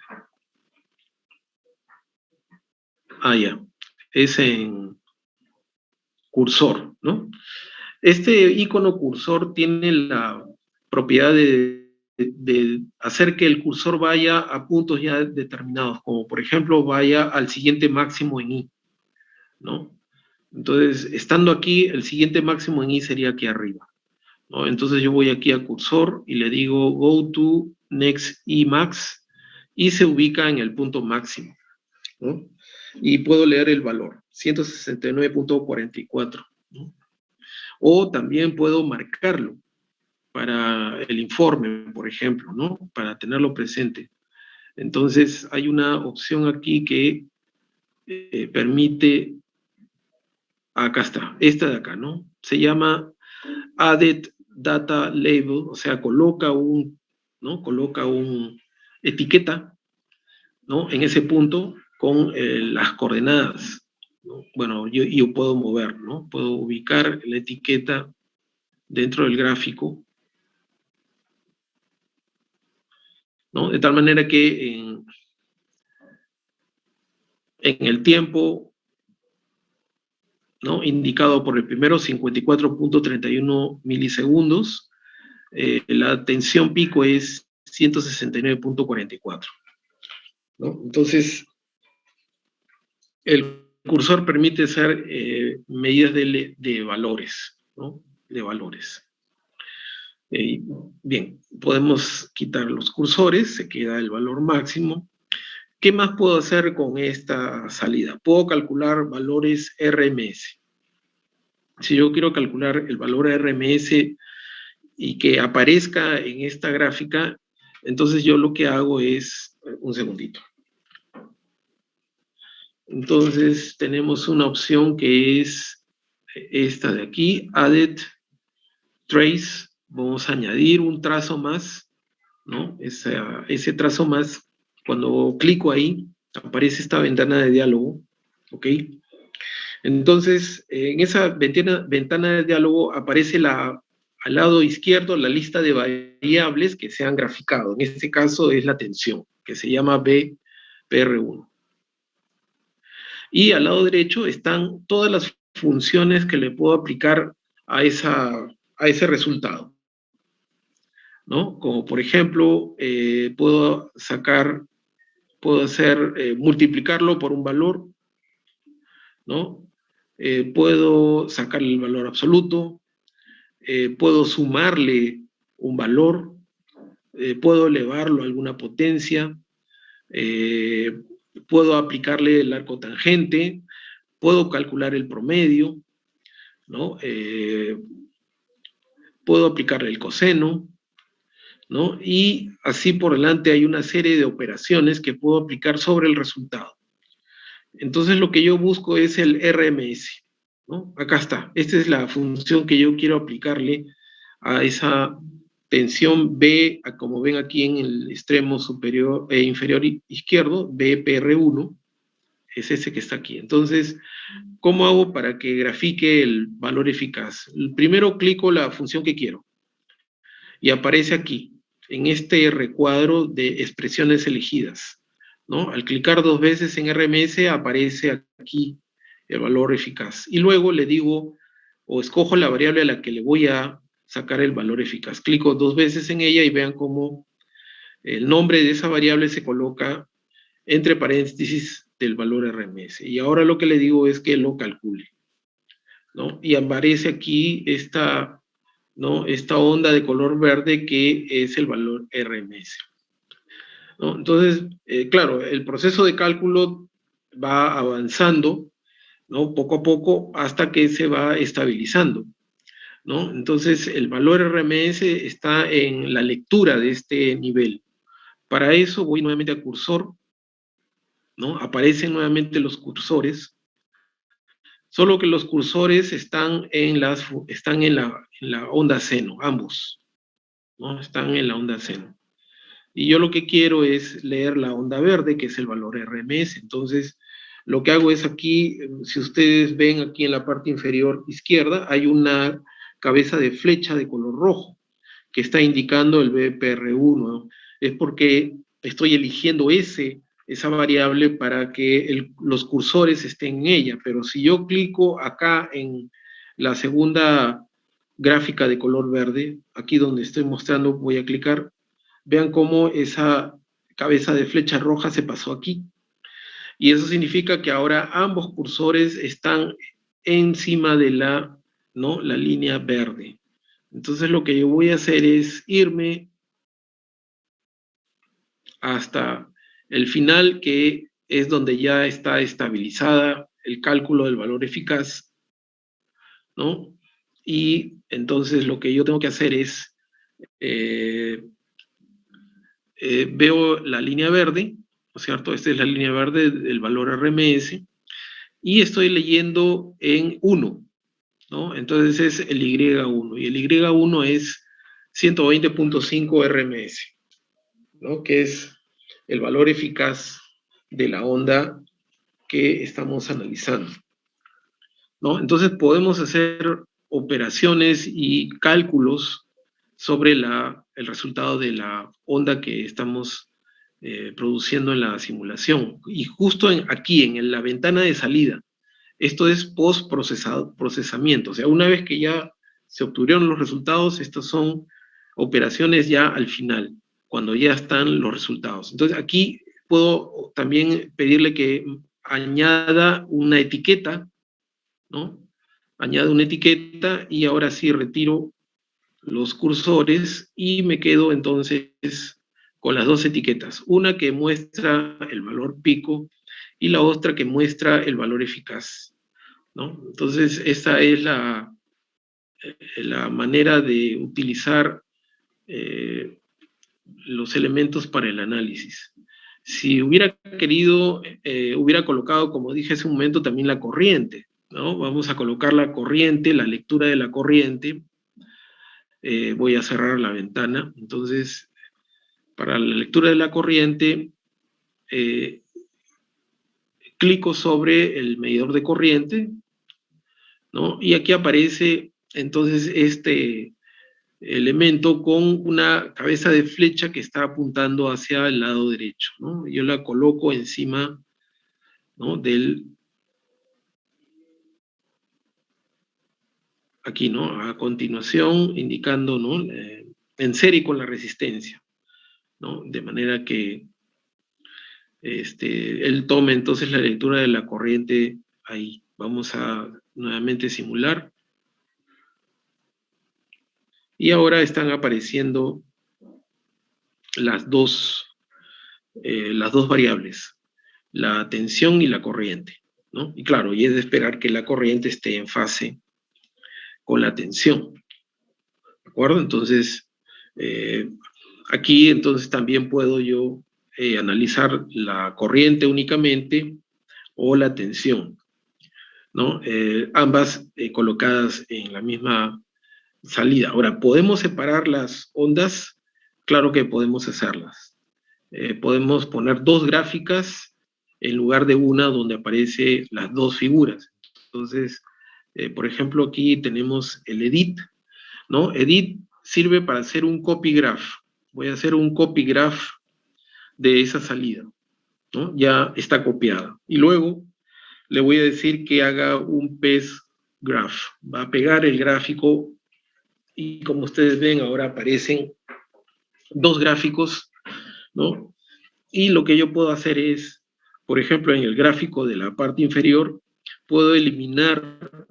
ya. Es en cursor, ¿no? Este icono cursor tiene la propiedad de hacer que el cursor vaya a puntos ya determinados, como por ejemplo vaya al siguiente máximo en Y, ¿no? Entonces, estando aquí, el siguiente máximo en Y sería aquí arriba, ¿no? Entonces yo voy aquí a cursor y le digo go to next I max y se ubica en el punto máximo, ¿no? Y puedo leer el valor, 169.44, ¿no? O también puedo marcarlo para el informe, por ejemplo, ¿no? Para tenerlo presente. Entonces hay una opción aquí que permite, acá está, esta de acá, ¿no? Se llama Added Data Label, o sea, coloca ¿no? Coloca un etiqueta, ¿no? En ese punto con las coordenadas, ¿no? Bueno, yo puedo mover, ¿no? Puedo ubicar la etiqueta dentro del gráfico, ¿no? De tal manera que en el tiempo, ¿no? Indicado por el primero, 54.31 milisegundos, la tensión pico es 169.44, ¿no? Entonces, el cursor permite hacer medidas de valores, ¿no? De valores. Bien, podemos quitar los cursores, se queda el valor máximo. ¿Qué más puedo hacer con esta salida? Puedo calcular valores RMS. Si yo quiero calcular el valor RMS y que aparezca en esta gráfica, entonces yo lo que hago es, un segundito. Entonces tenemos una opción que es esta de aquí, Added Trace. Vamos a añadir un trazo más, ¿no? Ese trazo más, cuando clico ahí, aparece esta ventana de diálogo, ¿ok? Entonces, en esa ventana de diálogo aparece al lado izquierdo la lista de variables que se han graficado. En este caso es la tensión, que se llama BPR1. Y al lado derecho están todas las funciones que le puedo aplicar a ese resultado, ¿no? Como por ejemplo, puedo hacer, multiplicarlo por un valor, ¿no? Puedo sacarle el valor absoluto, puedo sumarle un valor, puedo elevarlo a alguna potencia, puedo aplicarle el arco tangente, puedo calcular el promedio, ¿no? Puedo aplicarle el coseno, ¿no? Y así por delante hay una serie de operaciones que puedo aplicar sobre el resultado. Entonces lo que yo busco es el RMS, ¿no? Acá está. Esta es la función que yo quiero aplicarle a esa tensión B, como ven aquí en el extremo superior e inferior izquierdo, BPR1, es ese que está aquí. Entonces, ¿cómo hago para que grafique el valor eficaz? Primero clico la función que quiero y aparece aquí, en este recuadro de expresiones elegidas, ¿no? Al clicar 2 veces en RMS aparece aquí el valor eficaz. Y luego le digo, o escojo la variable a la que le voy a sacar el valor eficaz. Clico 2 veces en ella y vean cómo el nombre de esa variable se coloca entre paréntesis del valor RMS. Y ahora lo que le digo es que lo calcule, ¿no? Y aparece aquí ¿no? Esta onda de color verde que es el valor RMS, ¿no? Entonces, claro, el proceso de cálculo va avanzando, ¿no? Poco a poco hasta que se va estabilizando, ¿no? Entonces, el valor RMS está en la lectura de este nivel. Para eso voy nuevamente a cursor, ¿no? Aparecen nuevamente los cursores, solo que los cursores están en la onda seno, ambos, ¿no? Están en la onda seno. Y yo lo que quiero es leer la onda verde, que es el valor RMS. Entonces, lo que hago es aquí, si ustedes ven aquí en la parte inferior izquierda, hay una cabeza de flecha de color rojo que está indicando el BPR1, ¿no? Es porque estoy eligiendo esa variable para que los cursores estén en ella, pero si yo clico acá en la segunda gráfica de color verde, aquí donde estoy mostrando, voy a clicar, vean cómo esa cabeza de flecha roja se pasó aquí. Y eso significa que ahora ambos cursores están encima de ¿no? la línea verde. Entonces lo que yo voy a hacer es irme hasta el final, que es donde ya está estabilizada el cálculo del valor eficaz, ¿no? Y entonces lo que yo tengo que hacer es, veo la línea verde, ¿no es cierto? Esta es la línea verde del valor RMS, y estoy leyendo en 1, ¿no? Entonces es el Y1, y el Y1 es 120.5 RMS, ¿no? Que es el valor eficaz de la onda que estamos analizando, ¿no? Entonces podemos hacer operaciones y cálculos sobre el resultado de la onda que estamos produciendo en la simulación. Y justo aquí, en la ventana de salida, esto es post-procesamiento, o sea, una vez que ya se obtuvieron los resultados, estas son operaciones ya al final, cuando ya están los resultados. Entonces aquí puedo también pedirle que añada una etiqueta, ¿no? Añado una etiqueta y ahora sí retiro los cursores y me quedo entonces con las dos etiquetas, una que muestra el valor pico y la otra que muestra el valor eficaz, ¿no? Entonces esa es la manera de utilizar los elementos para el análisis. Si hubiera querido, hubiera colocado, como dije hace un momento, también la corriente, ¿no? Vamos a colocar la corriente, la lectura de la corriente. Voy a cerrar la ventana. Entonces, para la lectura de la corriente, clico sobre el medidor de corriente, ¿no? Y aquí aparece entonces este elemento con una cabeza de flecha que está apuntando hacia el lado derecho, ¿no? Yo la coloco encima, ¿no? Aquí, ¿no? A continuación, indicando, ¿no? En serie con la resistencia, ¿no? De manera que él tome entonces la lectura de la corriente ahí. Vamos a nuevamente simular. Y ahora están apareciendo las dos variables, la tensión y la corriente, ¿no? Y claro, y es de esperar que la corriente esté en fase con la tensión, ¿de acuerdo? Entonces, aquí entonces también puedo yo analizar la corriente únicamente o la tensión, ¿no? Ambas colocadas en la misma salida. Ahora, ¿podemos separar las ondas? Claro que podemos hacerlas. Podemos poner dos gráficas en lugar de una donde aparecen las dos figuras. Entonces, por ejemplo, aquí tenemos el edit, ¿no? Edit sirve para hacer un copy graph. Voy a hacer un copy graph de esa salida, ¿no? Ya está copiada. Y luego le voy a decir que haga un paste graph. Va a pegar el gráfico y como ustedes ven ahora aparecen dos gráficos, ¿no? Y lo que yo puedo hacer es, por ejemplo, en el gráfico de la parte inferior, puedo eliminar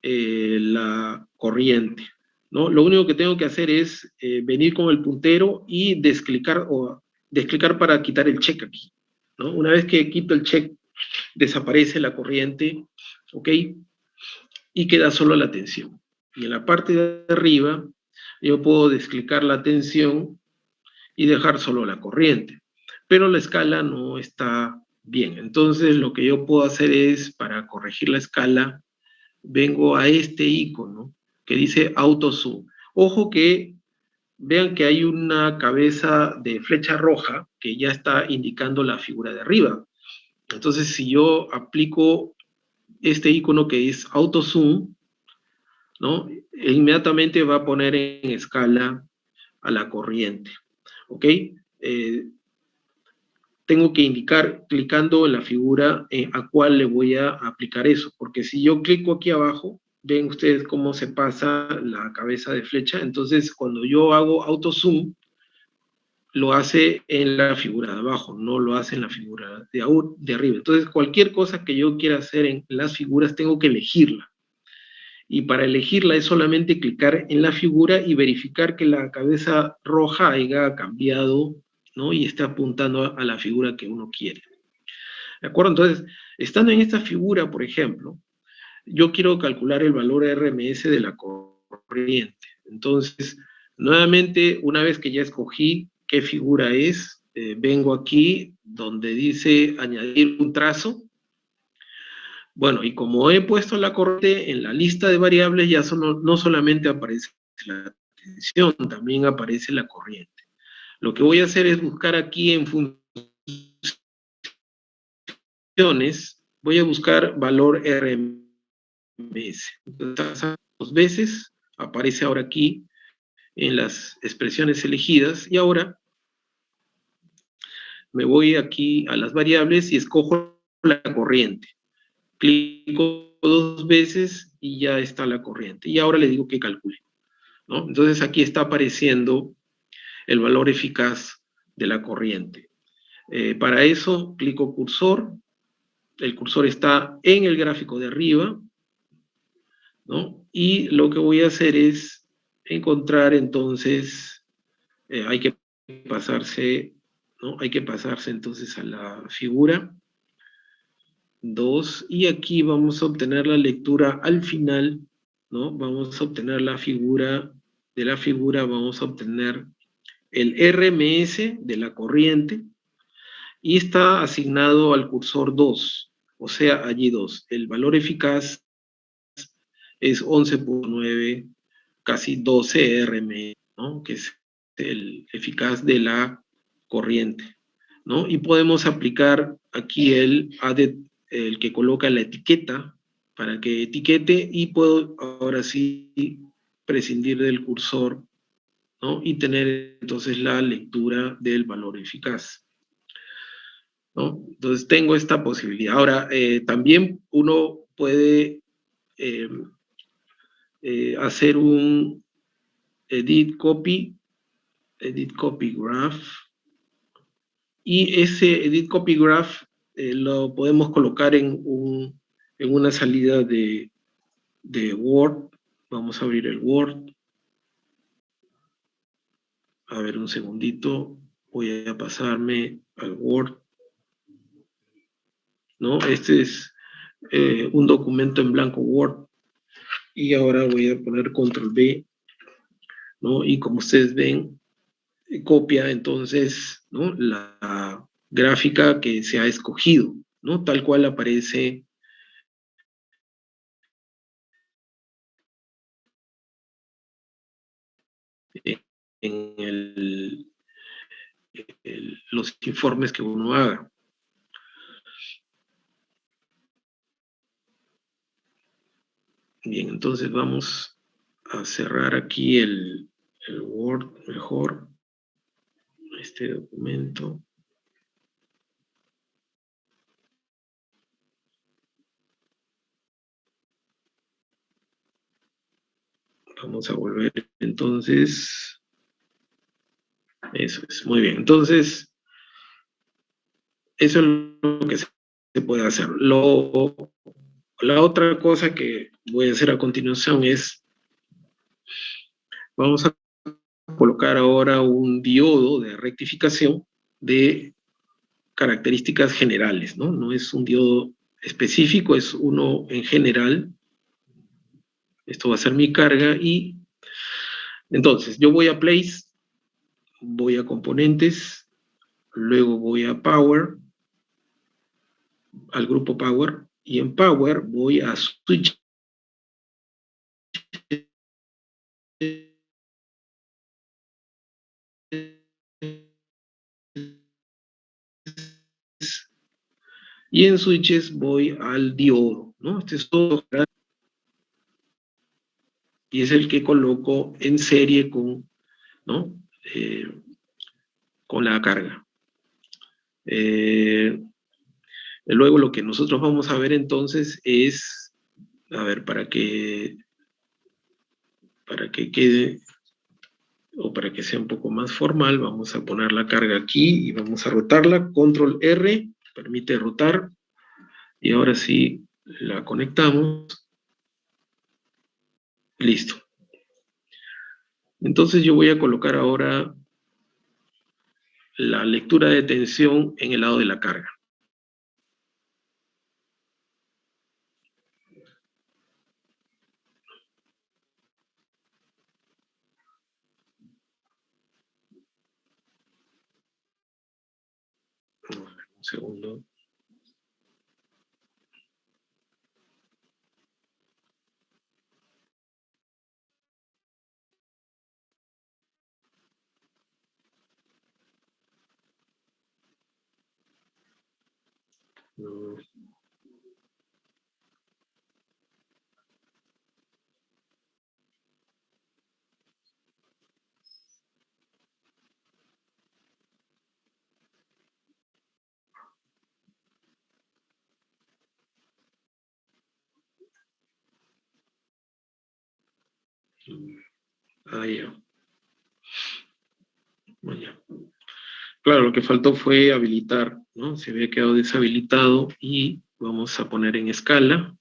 la corriente, ¿no? Lo único que tengo que hacer es venir con el puntero y desclicar para quitar el check aquí, ¿no? Una vez que quito el check desaparece la corriente, ¿ok? Y queda solo la tensión. Y en la parte de arriba, yo puedo desclicar la tensión y dejar solo la corriente. Pero la escala no está bien. Entonces, lo que yo puedo hacer es, para corregir la escala, vengo a este icono que dice Auto Zoom. Ojo que vean que hay una cabeza de flecha roja que ya está indicando la figura de arriba. Entonces, si yo aplico este icono que es Auto Zoom, ¿no? E inmediatamente va a poner en escala a la corriente, ¿ok? Tengo que indicar, clicando en la figura, a cuál le voy a aplicar eso, porque si yo clico aquí abajo, ven ustedes cómo se pasa la cabeza de flecha. Entonces, cuando yo hago auto zoom, lo hace en la figura de abajo, no lo hace en la figura de arriba. Entonces, cualquier cosa que yo quiera hacer en las figuras, tengo que elegirla. Y para elegirla es solamente clicar en la figura y verificar que la cabeza roja haya cambiado, ¿no? Y esté apuntando a la figura que uno quiere. ¿De acuerdo? Entonces, estando en esta figura, por ejemplo, yo quiero calcular el valor RMS de la corriente. Entonces, nuevamente, una vez que ya escogí qué figura es, vengo aquí donde dice añadir un trazo. Bueno, y como he puesto la corriente en la lista de variables, ya no solamente aparece la tensión, también aparece la corriente. Lo que voy a hacer es buscar aquí en funciones, voy a buscar valor RMS. Entonces, dos veces, aparece ahora aquí en las expresiones elegidas, y ahora me voy aquí a las variables y escojo la corriente. Clico dos veces y ya está la corriente. Y ahora le digo que calcule, ¿no? Entonces aquí está apareciendo el valor eficaz de la corriente. Para eso, clico cursor. El cursor está en el gráfico de arriba, ¿no? Y lo que voy a hacer es encontrar entonces, hay que pasarse, ¿no? Hay que pasarse entonces a la figura 2, y aquí vamos a obtener la lectura al final, ¿no? Vamos a obtener la figura, de la figura vamos a obtener el RMS de la corriente, y está asignado al cursor 2, o sea, allí 2. El valor eficaz es 11.9, casi 12 RMS, ¿no? Que es el eficaz de la corriente, ¿no? Y podemos aplicar aquí el added, el que coloca la etiqueta para que etiquete, y puedo ahora sí prescindir del cursor, ¿no? Y tener entonces la lectura del valor eficaz, ¿no? Entonces tengo esta posibilidad. Ahora, también uno puede hacer un edit copy graph, y ese edit copy graph lo podemos colocar en una salida de Word. Vamos a abrir el Word. A ver, un segundito. Voy a pasarme al Word, ¿no? Este es un documento en blanco Word. Y ahora voy a poner control B, ¿no? Y como ustedes ven, copia entonces, ¿no? La gráfica que se ha escogido, ¿no? Tal cual aparece en los informes que uno haga. Bien, entonces vamos a cerrar aquí el Word mejor, este documento. Vamos a volver entonces. Eso es, muy bien. Entonces, eso es lo que se puede hacer. La otra cosa que voy a hacer a continuación es, vamos a colocar ahora un diodo de rectificación de características generales, ¿no? No es un diodo específico, es uno en general. Esto va a ser mi carga y entonces yo voy a place, voy a componentes, luego voy a power, al grupo power, y en power voy a switch y en switches voy al diodo, ¿no? Este es todo y es el que coloco en serie con, ¿no? Con la carga. Luego lo que nosotros vamos a ver entonces es, a ver, para que quede, o para que sea un poco más formal, vamos a poner la carga aquí y vamos a rotarla, control R, permite rotar, y ahora sí la conectamos, listo. Entonces yo voy a colocar ahora la lectura de tensión en el lado de la carga. Un segundo. Ah, ya. Bueno, claro, lo que faltó fue habilitar, ¿no? Se había quedado deshabilitado y vamos a poner en escala,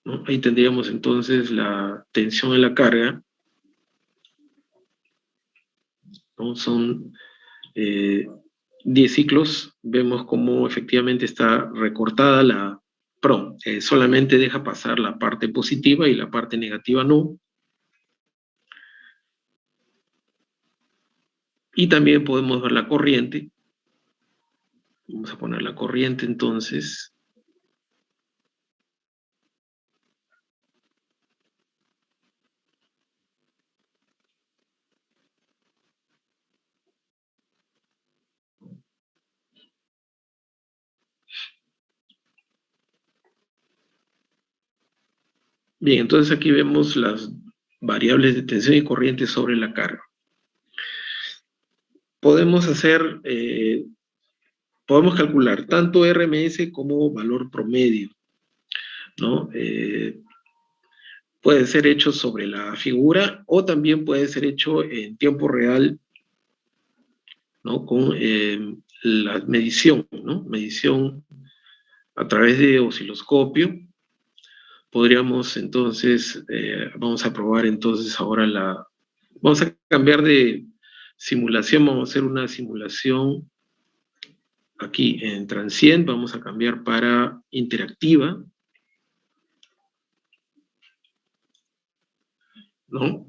¿no? Ahí tendríamos entonces la tensión en la carga, ¿no? Son 10 ciclos, vemos cómo efectivamente está recortada la PROM, solamente deja pasar la parte positiva y la parte negativa no. Y también podemos ver la corriente. Vamos a poner la corriente entonces. Bien, entonces aquí vemos las variables de tensión y corriente sobre la carga. Podemos hacer, podemos calcular tanto RMS como valor promedio, ¿no? Puede ser hecho sobre la figura o también puede ser hecho en tiempo real, ¿no? Con la medición, ¿no? Medición a través de osciloscopio. Podríamos entonces, vamos a probar entonces ahora vamos a cambiar de simulación, vamos a hacer una simulación aquí en Transient, vamos a cambiar para interactiva, ¿no?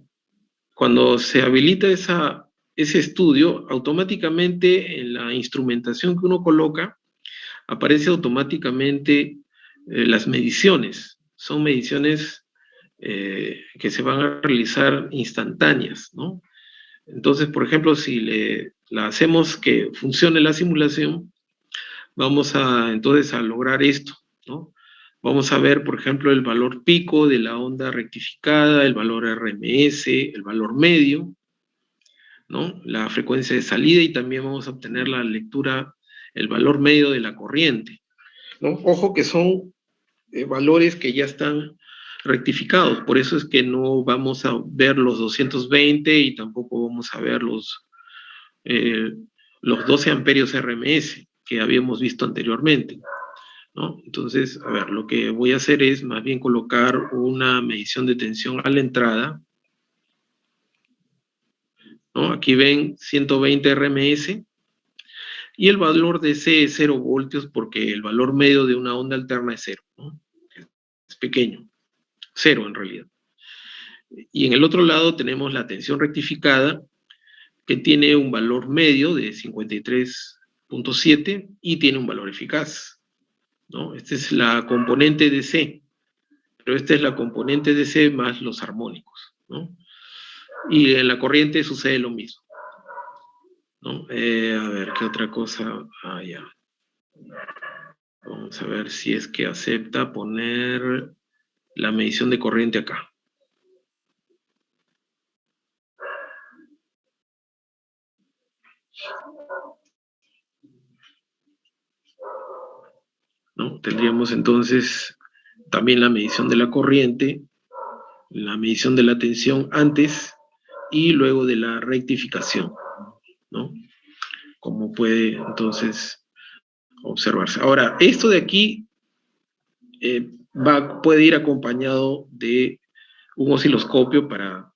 Cuando se habilita ese estudio, automáticamente en la instrumentación que uno coloca, aparece automáticamente las mediciones. Son mediciones que se van a realizar instantáneas, ¿no? Entonces, por ejemplo, si la hacemos que funcione la simulación, vamos entonces a lograr esto, ¿no? Vamos a ver, por ejemplo, el valor pico de la onda rectificada, el valor RMS, el valor medio, ¿no? La frecuencia de salida y también vamos a obtener la lectura, el valor medio de la corriente, ¿no? Ojo que son valores que ya están rectificados, por eso es que no vamos a ver los 220 y tampoco vamos a ver los 12 amperios RMS que habíamos visto anteriormente, ¿no? Entonces, a ver, lo que voy a hacer es más bien colocar una medición de tensión a la entrada, ¿no? Aquí ven 120 RMS, Y el valor de C es 0 voltios porque el valor medio de una onda alterna es 0, ¿no? Es pequeño, 0 en realidad. Y en el otro lado tenemos la tensión rectificada, que tiene un valor medio de 53.7 y tiene un valor eficaz, ¿no? Esta es la componente de C, pero esta es la componente de C más los armónicos, ¿no? Y en la corriente sucede lo mismo, ¿no? A ver, ¿qué otra cosa? Ya. Vamos a ver si es que acepta poner la medición de corriente acá. ¿No? Tendríamos entonces también la medición de la corriente, la medición de la tensión antes y luego de la rectificación, ¿no? Como puede entonces observarse. Ahora, esto de aquí puede ir acompañado de un osciloscopio para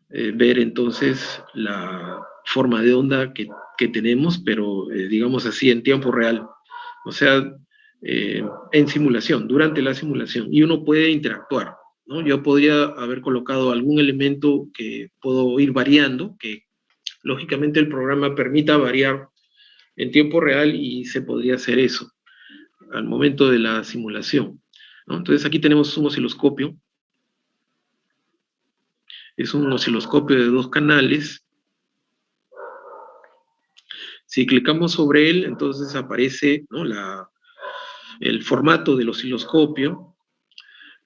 ver entonces la forma de onda que tenemos, pero digamos así en tiempo real. O sea, en simulación, durante la simulación, y uno puede interactuar, ¿no? Yo podría haber colocado algún elemento que puedo ir variando, que lógicamente el programa permita variar en tiempo real y se podría hacer eso al momento de la simulación, ¿no? Entonces aquí tenemos un osciloscopio, es un osciloscopio de 2 canales. Si clicamos sobre él, entonces aparece, ¿no?, el formato del osciloscopio,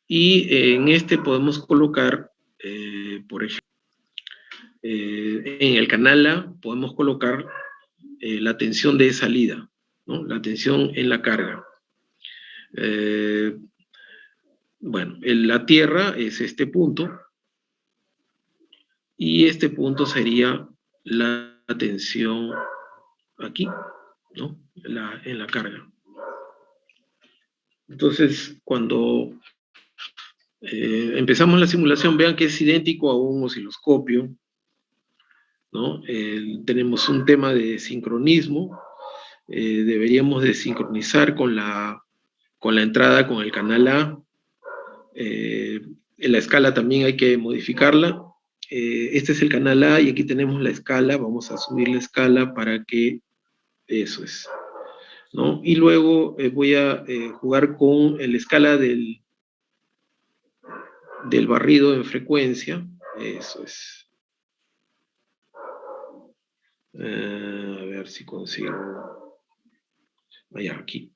y en este podemos colocar, por ejemplo, en el canal A podemos colocar la tensión de salida, ¿no?, la tensión en la carga. Bueno, la Tierra es este punto, y este punto sería la tensión aquí, ¿no?, en la carga. Entonces, cuando empezamos la simulación, vean que es idéntico a un osciloscopio, ¿no? Tenemos un tema de sincronismo, deberíamos de sincronizar con la entrada, con el canal A. En la escala también hay que modificarla. Este es el canal A y aquí tenemos la escala, vamos a subir la escala para que eso es, ¿no? Y luego voy a jugar con la escala del barrido en frecuencia, eso es. A ver si consigo. Allá, aquí.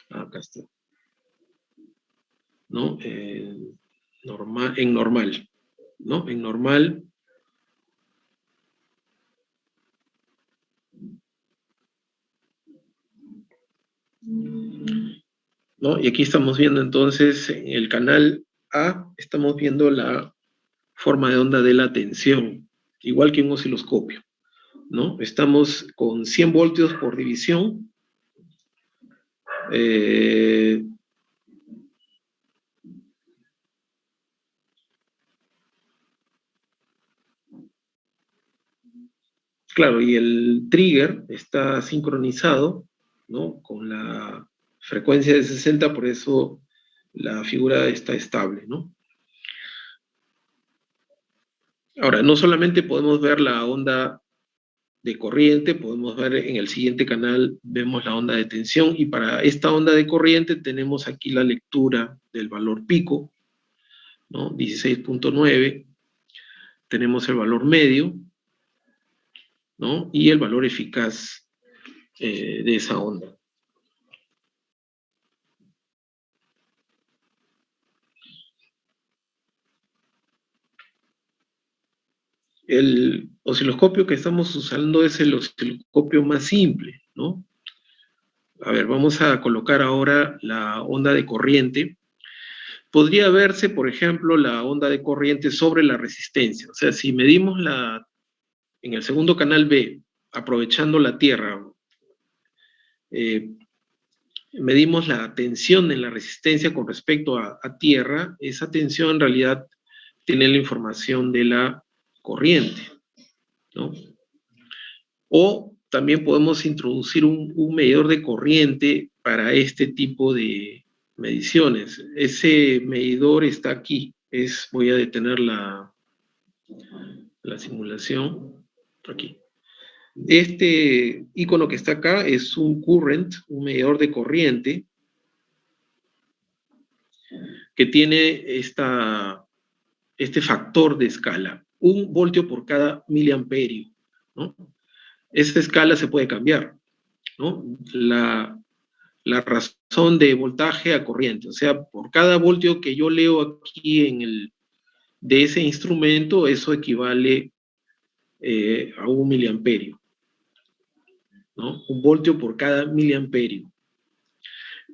Acá está. ¿No? Normal, en normal. ¿No? En normal. ¿No? Y aquí estamos viendo entonces en el canal A, estamos viendo la forma de onda de la tensión, igual que un osciloscopio, ¿no? Estamos con 100 voltios por división. Claro, y el trigger está sincronizado, ¿no?, con la frecuencia de 60, por eso la figura está estable, ¿no? Ahora, no solamente podemos ver la onda de corriente, podemos ver en el siguiente canal, vemos la onda de tensión, y para esta onda de corriente tenemos aquí la lectura del valor pico, ¿no? 16.9, tenemos el valor medio, ¿no?, y el valor eficaz de esa onda. El osciloscopio que estamos usando es el osciloscopio más simple, ¿no? A ver, vamos a colocar ahora la onda de corriente. Podría verse, por ejemplo, la onda de corriente sobre la resistencia. O sea, si medimos en el segundo canal B, aprovechando la Tierra, medimos la tensión en la resistencia con respecto a Tierra, esa tensión en realidad tiene la información de la corriente, ¿no? O también podemos introducir un medidor de corriente para este tipo de mediciones. Ese medidor está aquí. Voy a detener la simulación. Aquí. Este icono que está acá es un current, un medidor de corriente, que tiene este factor de escala, 1 voltio por cada miliamperio, ¿no? Esta escala se puede cambiar, ¿no? La razón de voltaje a corriente, o sea, por cada voltio que yo leo aquí de ese instrumento, eso equivale a 1 miliamperio, ¿no? 1 voltio por cada miliamperio.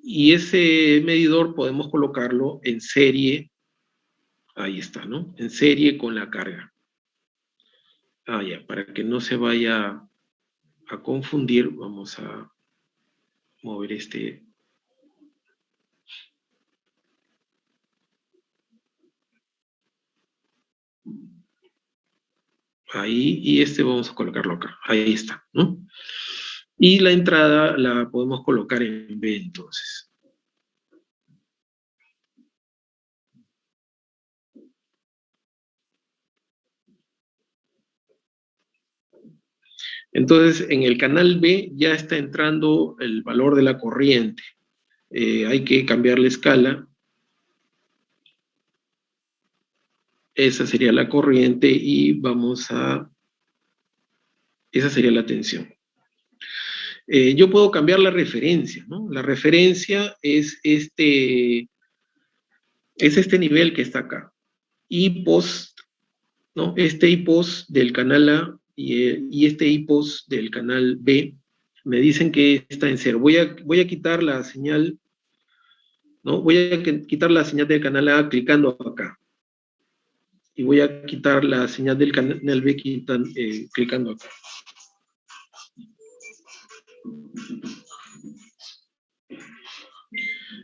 Y ese medidor podemos colocarlo en serie, ahí está, ¿no? En serie con la carga. Ya, para que no se vaya a confundir, vamos a mover este. Ahí, y vamos a colocarlo acá, ahí está, ¿no? Y la entrada la podemos colocar en B, entonces. Entonces, en el canal B ya está entrando el valor de la corriente. Hay que cambiar la escala. Esa sería la corriente y esa sería la tensión. Yo puedo cambiar la referencia, ¿no? La referencia es este nivel que está acá. IPOS, ¿no? Este IPOS del canal A y este IPOS del canal B me dicen que está en 0. Voy a quitar la señal, ¿no? Voy a quitar la señal del canal A clicando acá. Y voy a quitar la señal del canal B clicando acá.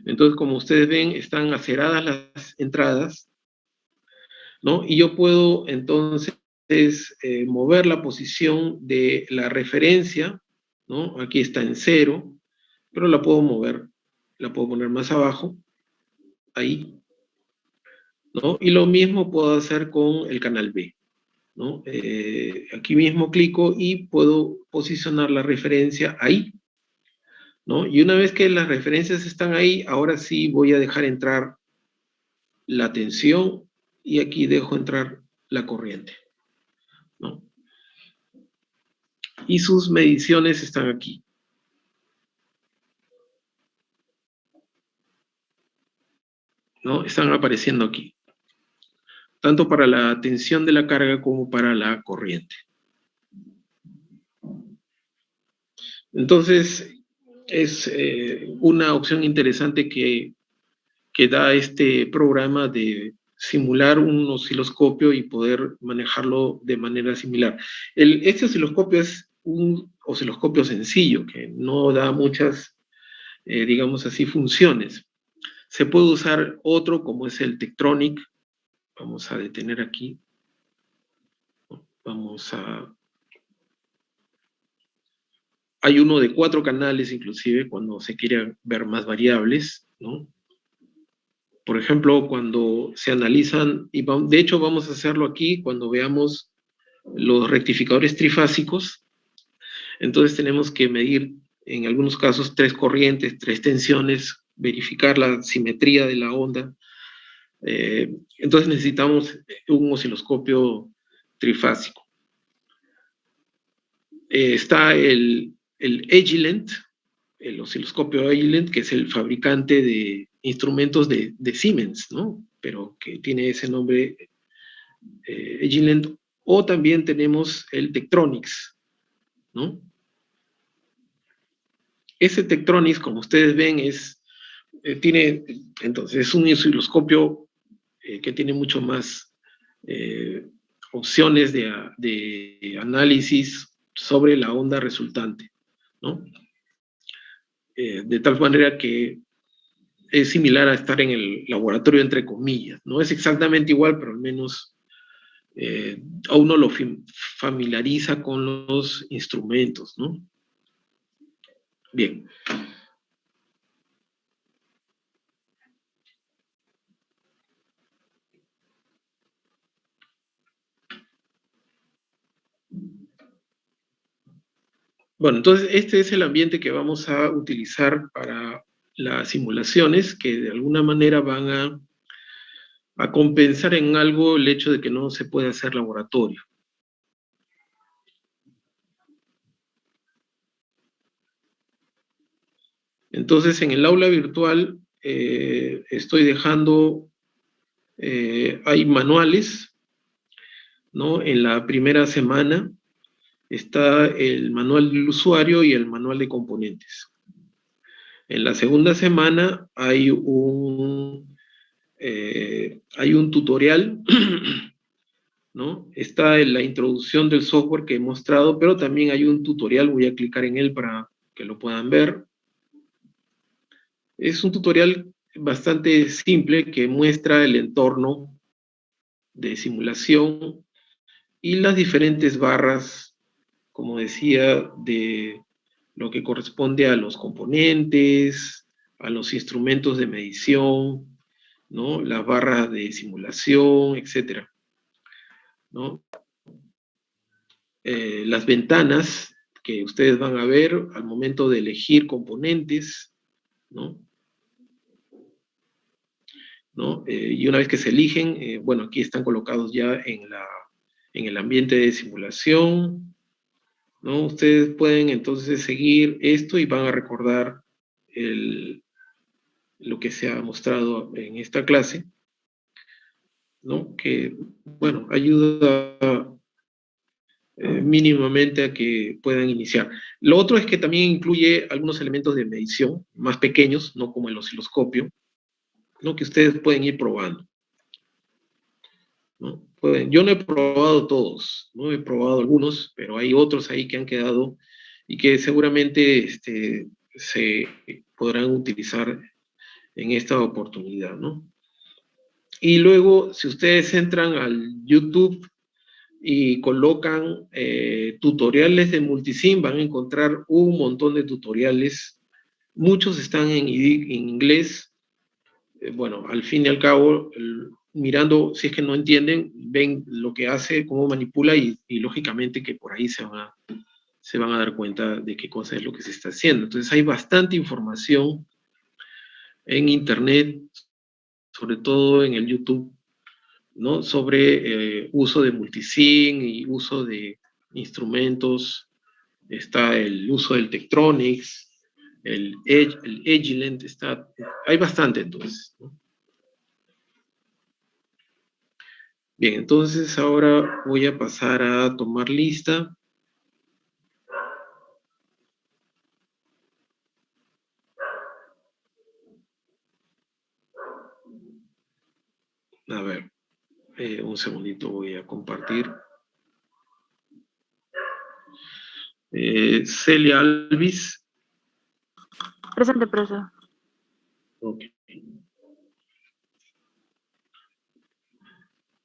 Entonces, como ustedes ven, están aceradas las entradas, ¿no? Y yo puedo entonces mover la posición de la referencia, ¿no? Aquí está en 0, pero la puedo mover, la puedo poner más abajo, ahí, ¿no? Y lo mismo puedo hacer con el canal B, ¿no? Aquí mismo clico y puedo posicionar la referencia ahí, ¿no? Y una vez que las referencias están ahí, ahora sí voy a dejar entrar la tensión y aquí dejo entrar la corriente, ¿no? Y sus mediciones están aquí. ¿No? Están apareciendo aquí. Tanto para la tensión de la carga como para la corriente. Entonces, es una opción interesante que da este programa de simular un osciloscopio y poder manejarlo de manera similar. Este osciloscopio es un osciloscopio sencillo, que no da muchas, digamos así, funciones. Se puede usar otro como es el Tektronix. Vamos a detener aquí. Hay uno de 4 canales, inclusive, cuando se quiere ver más variables, ¿no? Por ejemplo, cuando se analizan, y de hecho vamos a hacerlo aquí cuando veamos los rectificadores trifásicos. Entonces tenemos que medir, en algunos casos, 3 corrientes, 3 tensiones, verificar la simetría de la onda. Entonces necesitamos un osciloscopio trifásico. Está el Agilent, el osciloscopio Agilent, que es el fabricante de instrumentos de Siemens, ¿no? Pero que tiene ese nombre, Agilent. O también tenemos el Tektronix, ¿no? Ese Tektronix, como ustedes ven, entonces es un osciloscopio que tiene mucho más opciones de análisis sobre la onda resultante, ¿no? De tal manera que es similar a estar en el laboratorio, entre comillas. No es exactamente igual, pero al menos a uno lo familiariza con los instrumentos, ¿no? Bien. Bueno, entonces este es el ambiente que vamos a utilizar para las simulaciones, que de alguna manera van a compensar en algo el hecho de que no se puede hacer laboratorio. Entonces, en el aula virtual estoy dejando, hay manuales, ¿no? En la primera semana está el manual del usuario y el manual de componentes. En la segunda semana hay un tutorial, ¿no? Está en la introducción del software que he mostrado, pero también hay un tutorial, voy a clicar en él para que lo puedan ver. Es un tutorial bastante simple que muestra el entorno de simulación y las diferentes barras, como decía, de lo que corresponde a los componentes, a los instrumentos de medición, ¿no? Las barras de simulación, etcétera, ¿no? Las ventanas que ustedes van a ver al momento de elegir componentes, ¿no? ¿No? Y una vez que se eligen, bueno, aquí están colocados ya en el ambiente de simulación, ¿no? Ustedes pueden entonces seguir esto y van a recordar lo que se ha mostrado en esta clase, ¿no? Que, bueno, ayuda mínimamente a que puedan iniciar. Lo otro es que también incluye algunos elementos de medición más pequeños, no como el osciloscopio, ¿no? Que ustedes pueden ir probando, ¿no? Yo no he probado todos, no he probado algunos, pero hay otros ahí que han quedado y que seguramente se podrán utilizar en esta oportunidad, ¿no? Y luego, si ustedes entran al YouTube y colocan tutoriales de multisim, van a encontrar un montón de tutoriales. Muchos están en inglés. Bueno, al fin y al cabo, mirando, si es que no entienden, ven lo que hace, cómo manipula y lógicamente que por ahí se van a dar cuenta de qué cosa es lo que se está haciendo. Entonces hay bastante información en Internet, sobre todo en el YouTube, ¿no? Sobre uso de multisync y uso de instrumentos. Está el uso del Tektronix, el Agilent, hay bastante entonces, ¿no? Bien, entonces ahora voy a pasar a tomar lista. A ver, un segundito voy a compartir. Celia Alvis. Presente, profesor. Ok.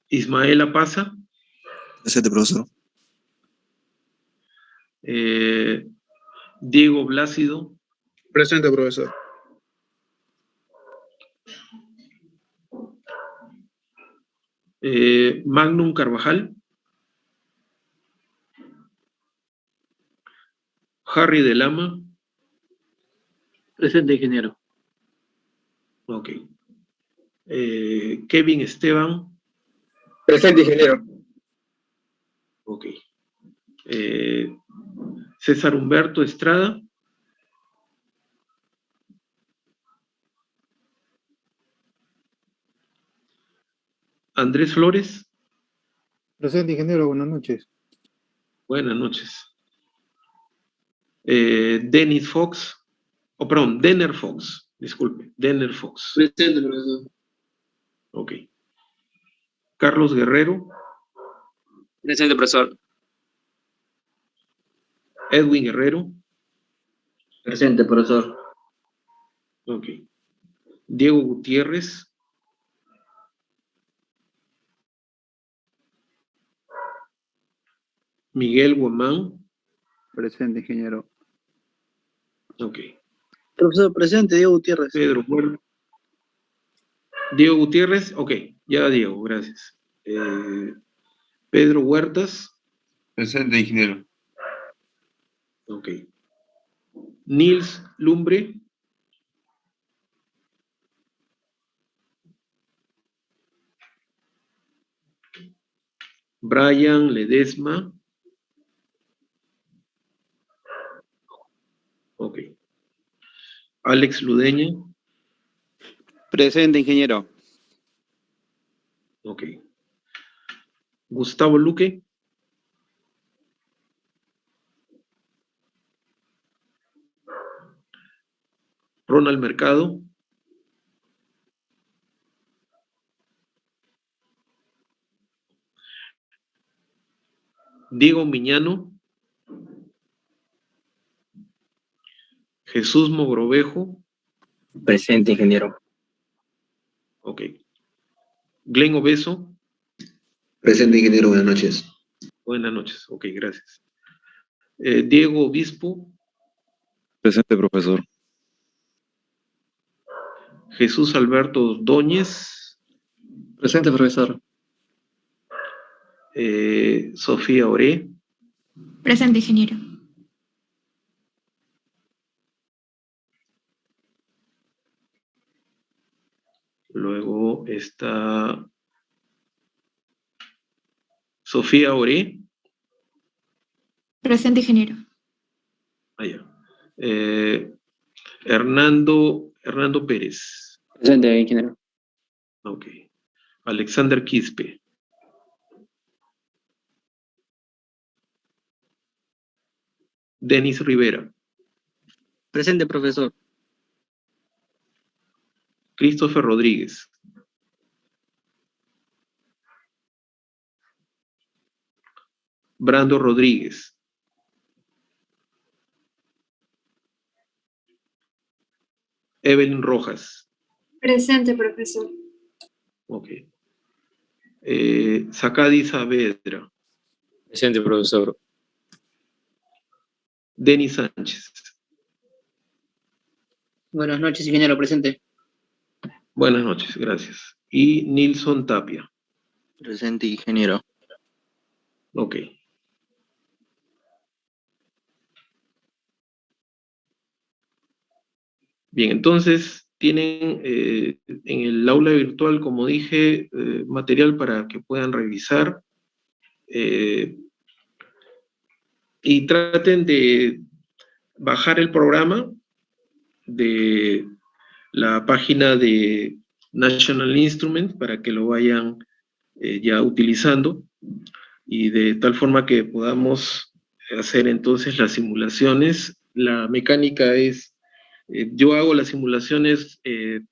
Ismaela Paza. Presente, profesor. Diego Blácido. Presente, profesor. Magnum Carvajal. Harry de Lama. Presente, ingeniero. Ok. Kevin Esteban. Presente, ingeniero. Ok. César Humberto Estrada. Andrés Flores. Presente, ingeniero, buenas noches. Buenas noches. Dennis Fox. Perdón, Denner Fox. Disculpe, Denner Fox. Presente, profesor. Ok. Carlos Guerrero. Presente, profesor. Edwin Guerrero. Presente, profesor. Ok. Diego Gutiérrez. Miguel Guamán. Presente, ingeniero. Ok. Profesor, presente, Diego Gutiérrez. Pedro Huerta. Diego Gutiérrez, ok, ya Diego, gracias. Pedro Huertas. Presente, ingeniero. Ok. Nils Lumbre. Brian Ledesma. Ok. Alex Ludeña. Presente, ingeniero. Ok. Gustavo Luque. Ronald Mercado. Diego Miñano. Jesús Mogrovejo. Presente, ingeniero. Ok. Glenn Obeso. Presente, ingeniero. Buenas noches. Buenas noches. Ok, gracias. Diego Obispo. Presente, profesor. Jesús Alberto Ordóñez. Presente, profesor. Sofía Oré. Presente, ingeniero. Luego está Sofía Oré. Presente, ingeniero. Allá. Hernando Pérez. Presente, ingeniero. Ok. Alexander Quispe. Denis Rivera. Presente, profesor. Christopher Rodríguez. Brando Rodríguez. Evelyn Rojas. Presente, profesor. Ok. Sacadi Saavedra. Presente, profesor. Denis Sánchez. Buenas noches, ingeniero. Presente. Buenas noches, gracias. Y Nilson Tapia. Presente, ingeniero. Ok. Bien, entonces tienen en el aula virtual, como dije, material para que puedan revisar y traten de bajar el programa de la página de National Instruments para que lo vayan ya utilizando y de tal forma que podamos hacer entonces las simulaciones. La mecánica es, yo hago las simulaciones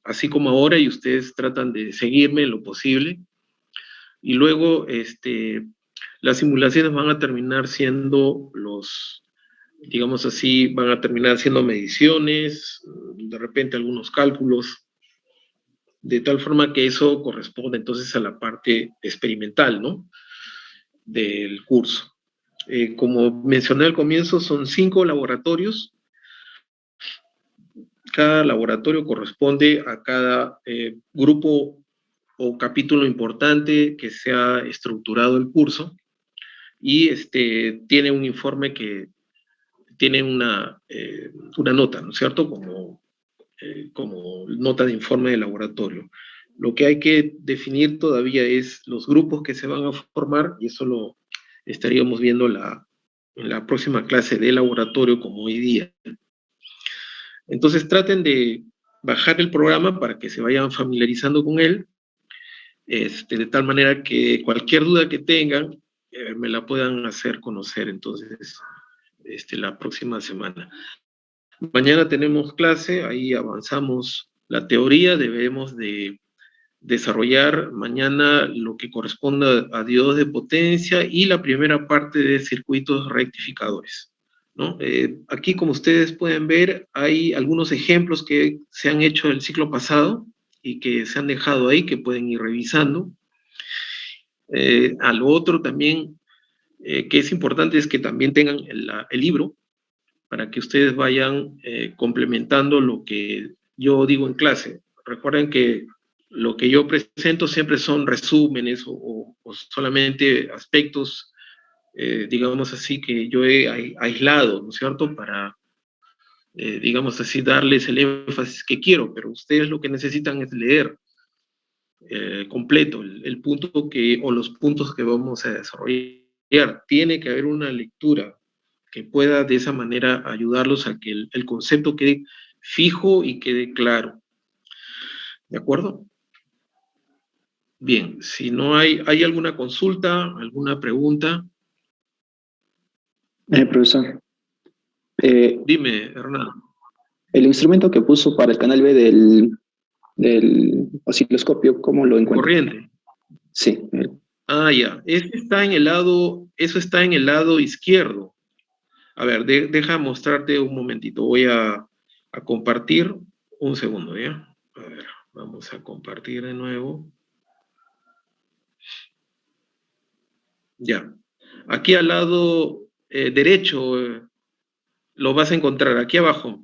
así como ahora y ustedes tratan de seguirme en lo posible y luego las simulaciones van a terminar siendo digamos así, van a terminar siendo mediciones, de repente algunos cálculos, de tal forma que eso corresponde entonces a la parte experimental, ¿no?, del curso. Como mencioné al comienzo, son 5 laboratorios. Cada laboratorio corresponde a cada grupo o capítulo importante que se ha estructurado el curso y tiene un informe que tiene una nota, ¿no es cierto?, como nota de informe de laboratorio. Lo que hay que definir todavía es los grupos que se van a formar y eso lo estaríamos viendo en la próxima clase de laboratorio como hoy día. Entonces traten de bajar el programa para que se vayan familiarizando con él, de tal manera que cualquier duda que tengan me la puedan hacer conocer entonces la próxima semana. Mañana tenemos clase, ahí avanzamos la teoría, debemos de desarrollar mañana lo que corresponde a diodos de potencia y la primera parte de circuitos rectificadores. ¿no? Aquí, como ustedes pueden ver, hay algunos ejemplos que se han hecho el ciclo pasado y que se han dejado ahí, que pueden ir revisando. A lo otro también, que es importante, es que también tengan el libro para que ustedes vayan complementando lo que yo digo en clase. Recuerden que lo que yo presento siempre son resúmenes o solamente aspectos, digamos así, que yo he aislado, ¿no es cierto?, para, digamos así, darles el énfasis que quiero, pero ustedes lo que necesitan es leer completo el punto o los puntos que vamos a desarrollar. Tiene que haber una lectura que pueda de esa manera ayudarlos a que el concepto quede fijo y quede claro. ¿De acuerdo? Bien, si no hay alguna consulta, alguna pregunta. Profesor, Dime, Hernán. el instrumento que puso para el canal B del osciloscopio, ¿cómo lo encuentro? Corriente. Sí. Ya. Eso está en el lado izquierdo. A ver, deja mostrarte un momentito. Voy a compartir un segundo, ¿ya? A ver, vamos a compartir de nuevo. Ya. Aquí al lado derecho lo vas a encontrar, aquí abajo.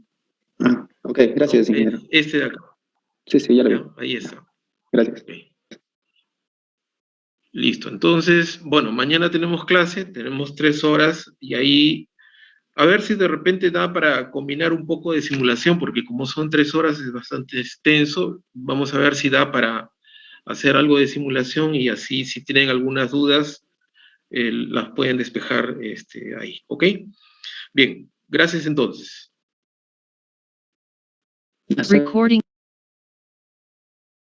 Ok, gracias, ingeniero. Este de acá. Sí, ya lo veo. Ahí está. Gracias. Okay. Listo. Entonces, bueno, mañana tenemos clase, tenemos 3 horas y ahí, a ver si de repente da para combinar un poco de simulación, porque como son 3 horas es bastante extenso. Vamos a ver si da para hacer algo de simulación y así, si tienen algunas dudas, las pueden despejar ahí, ¿ok? Bien, gracias entonces. Recording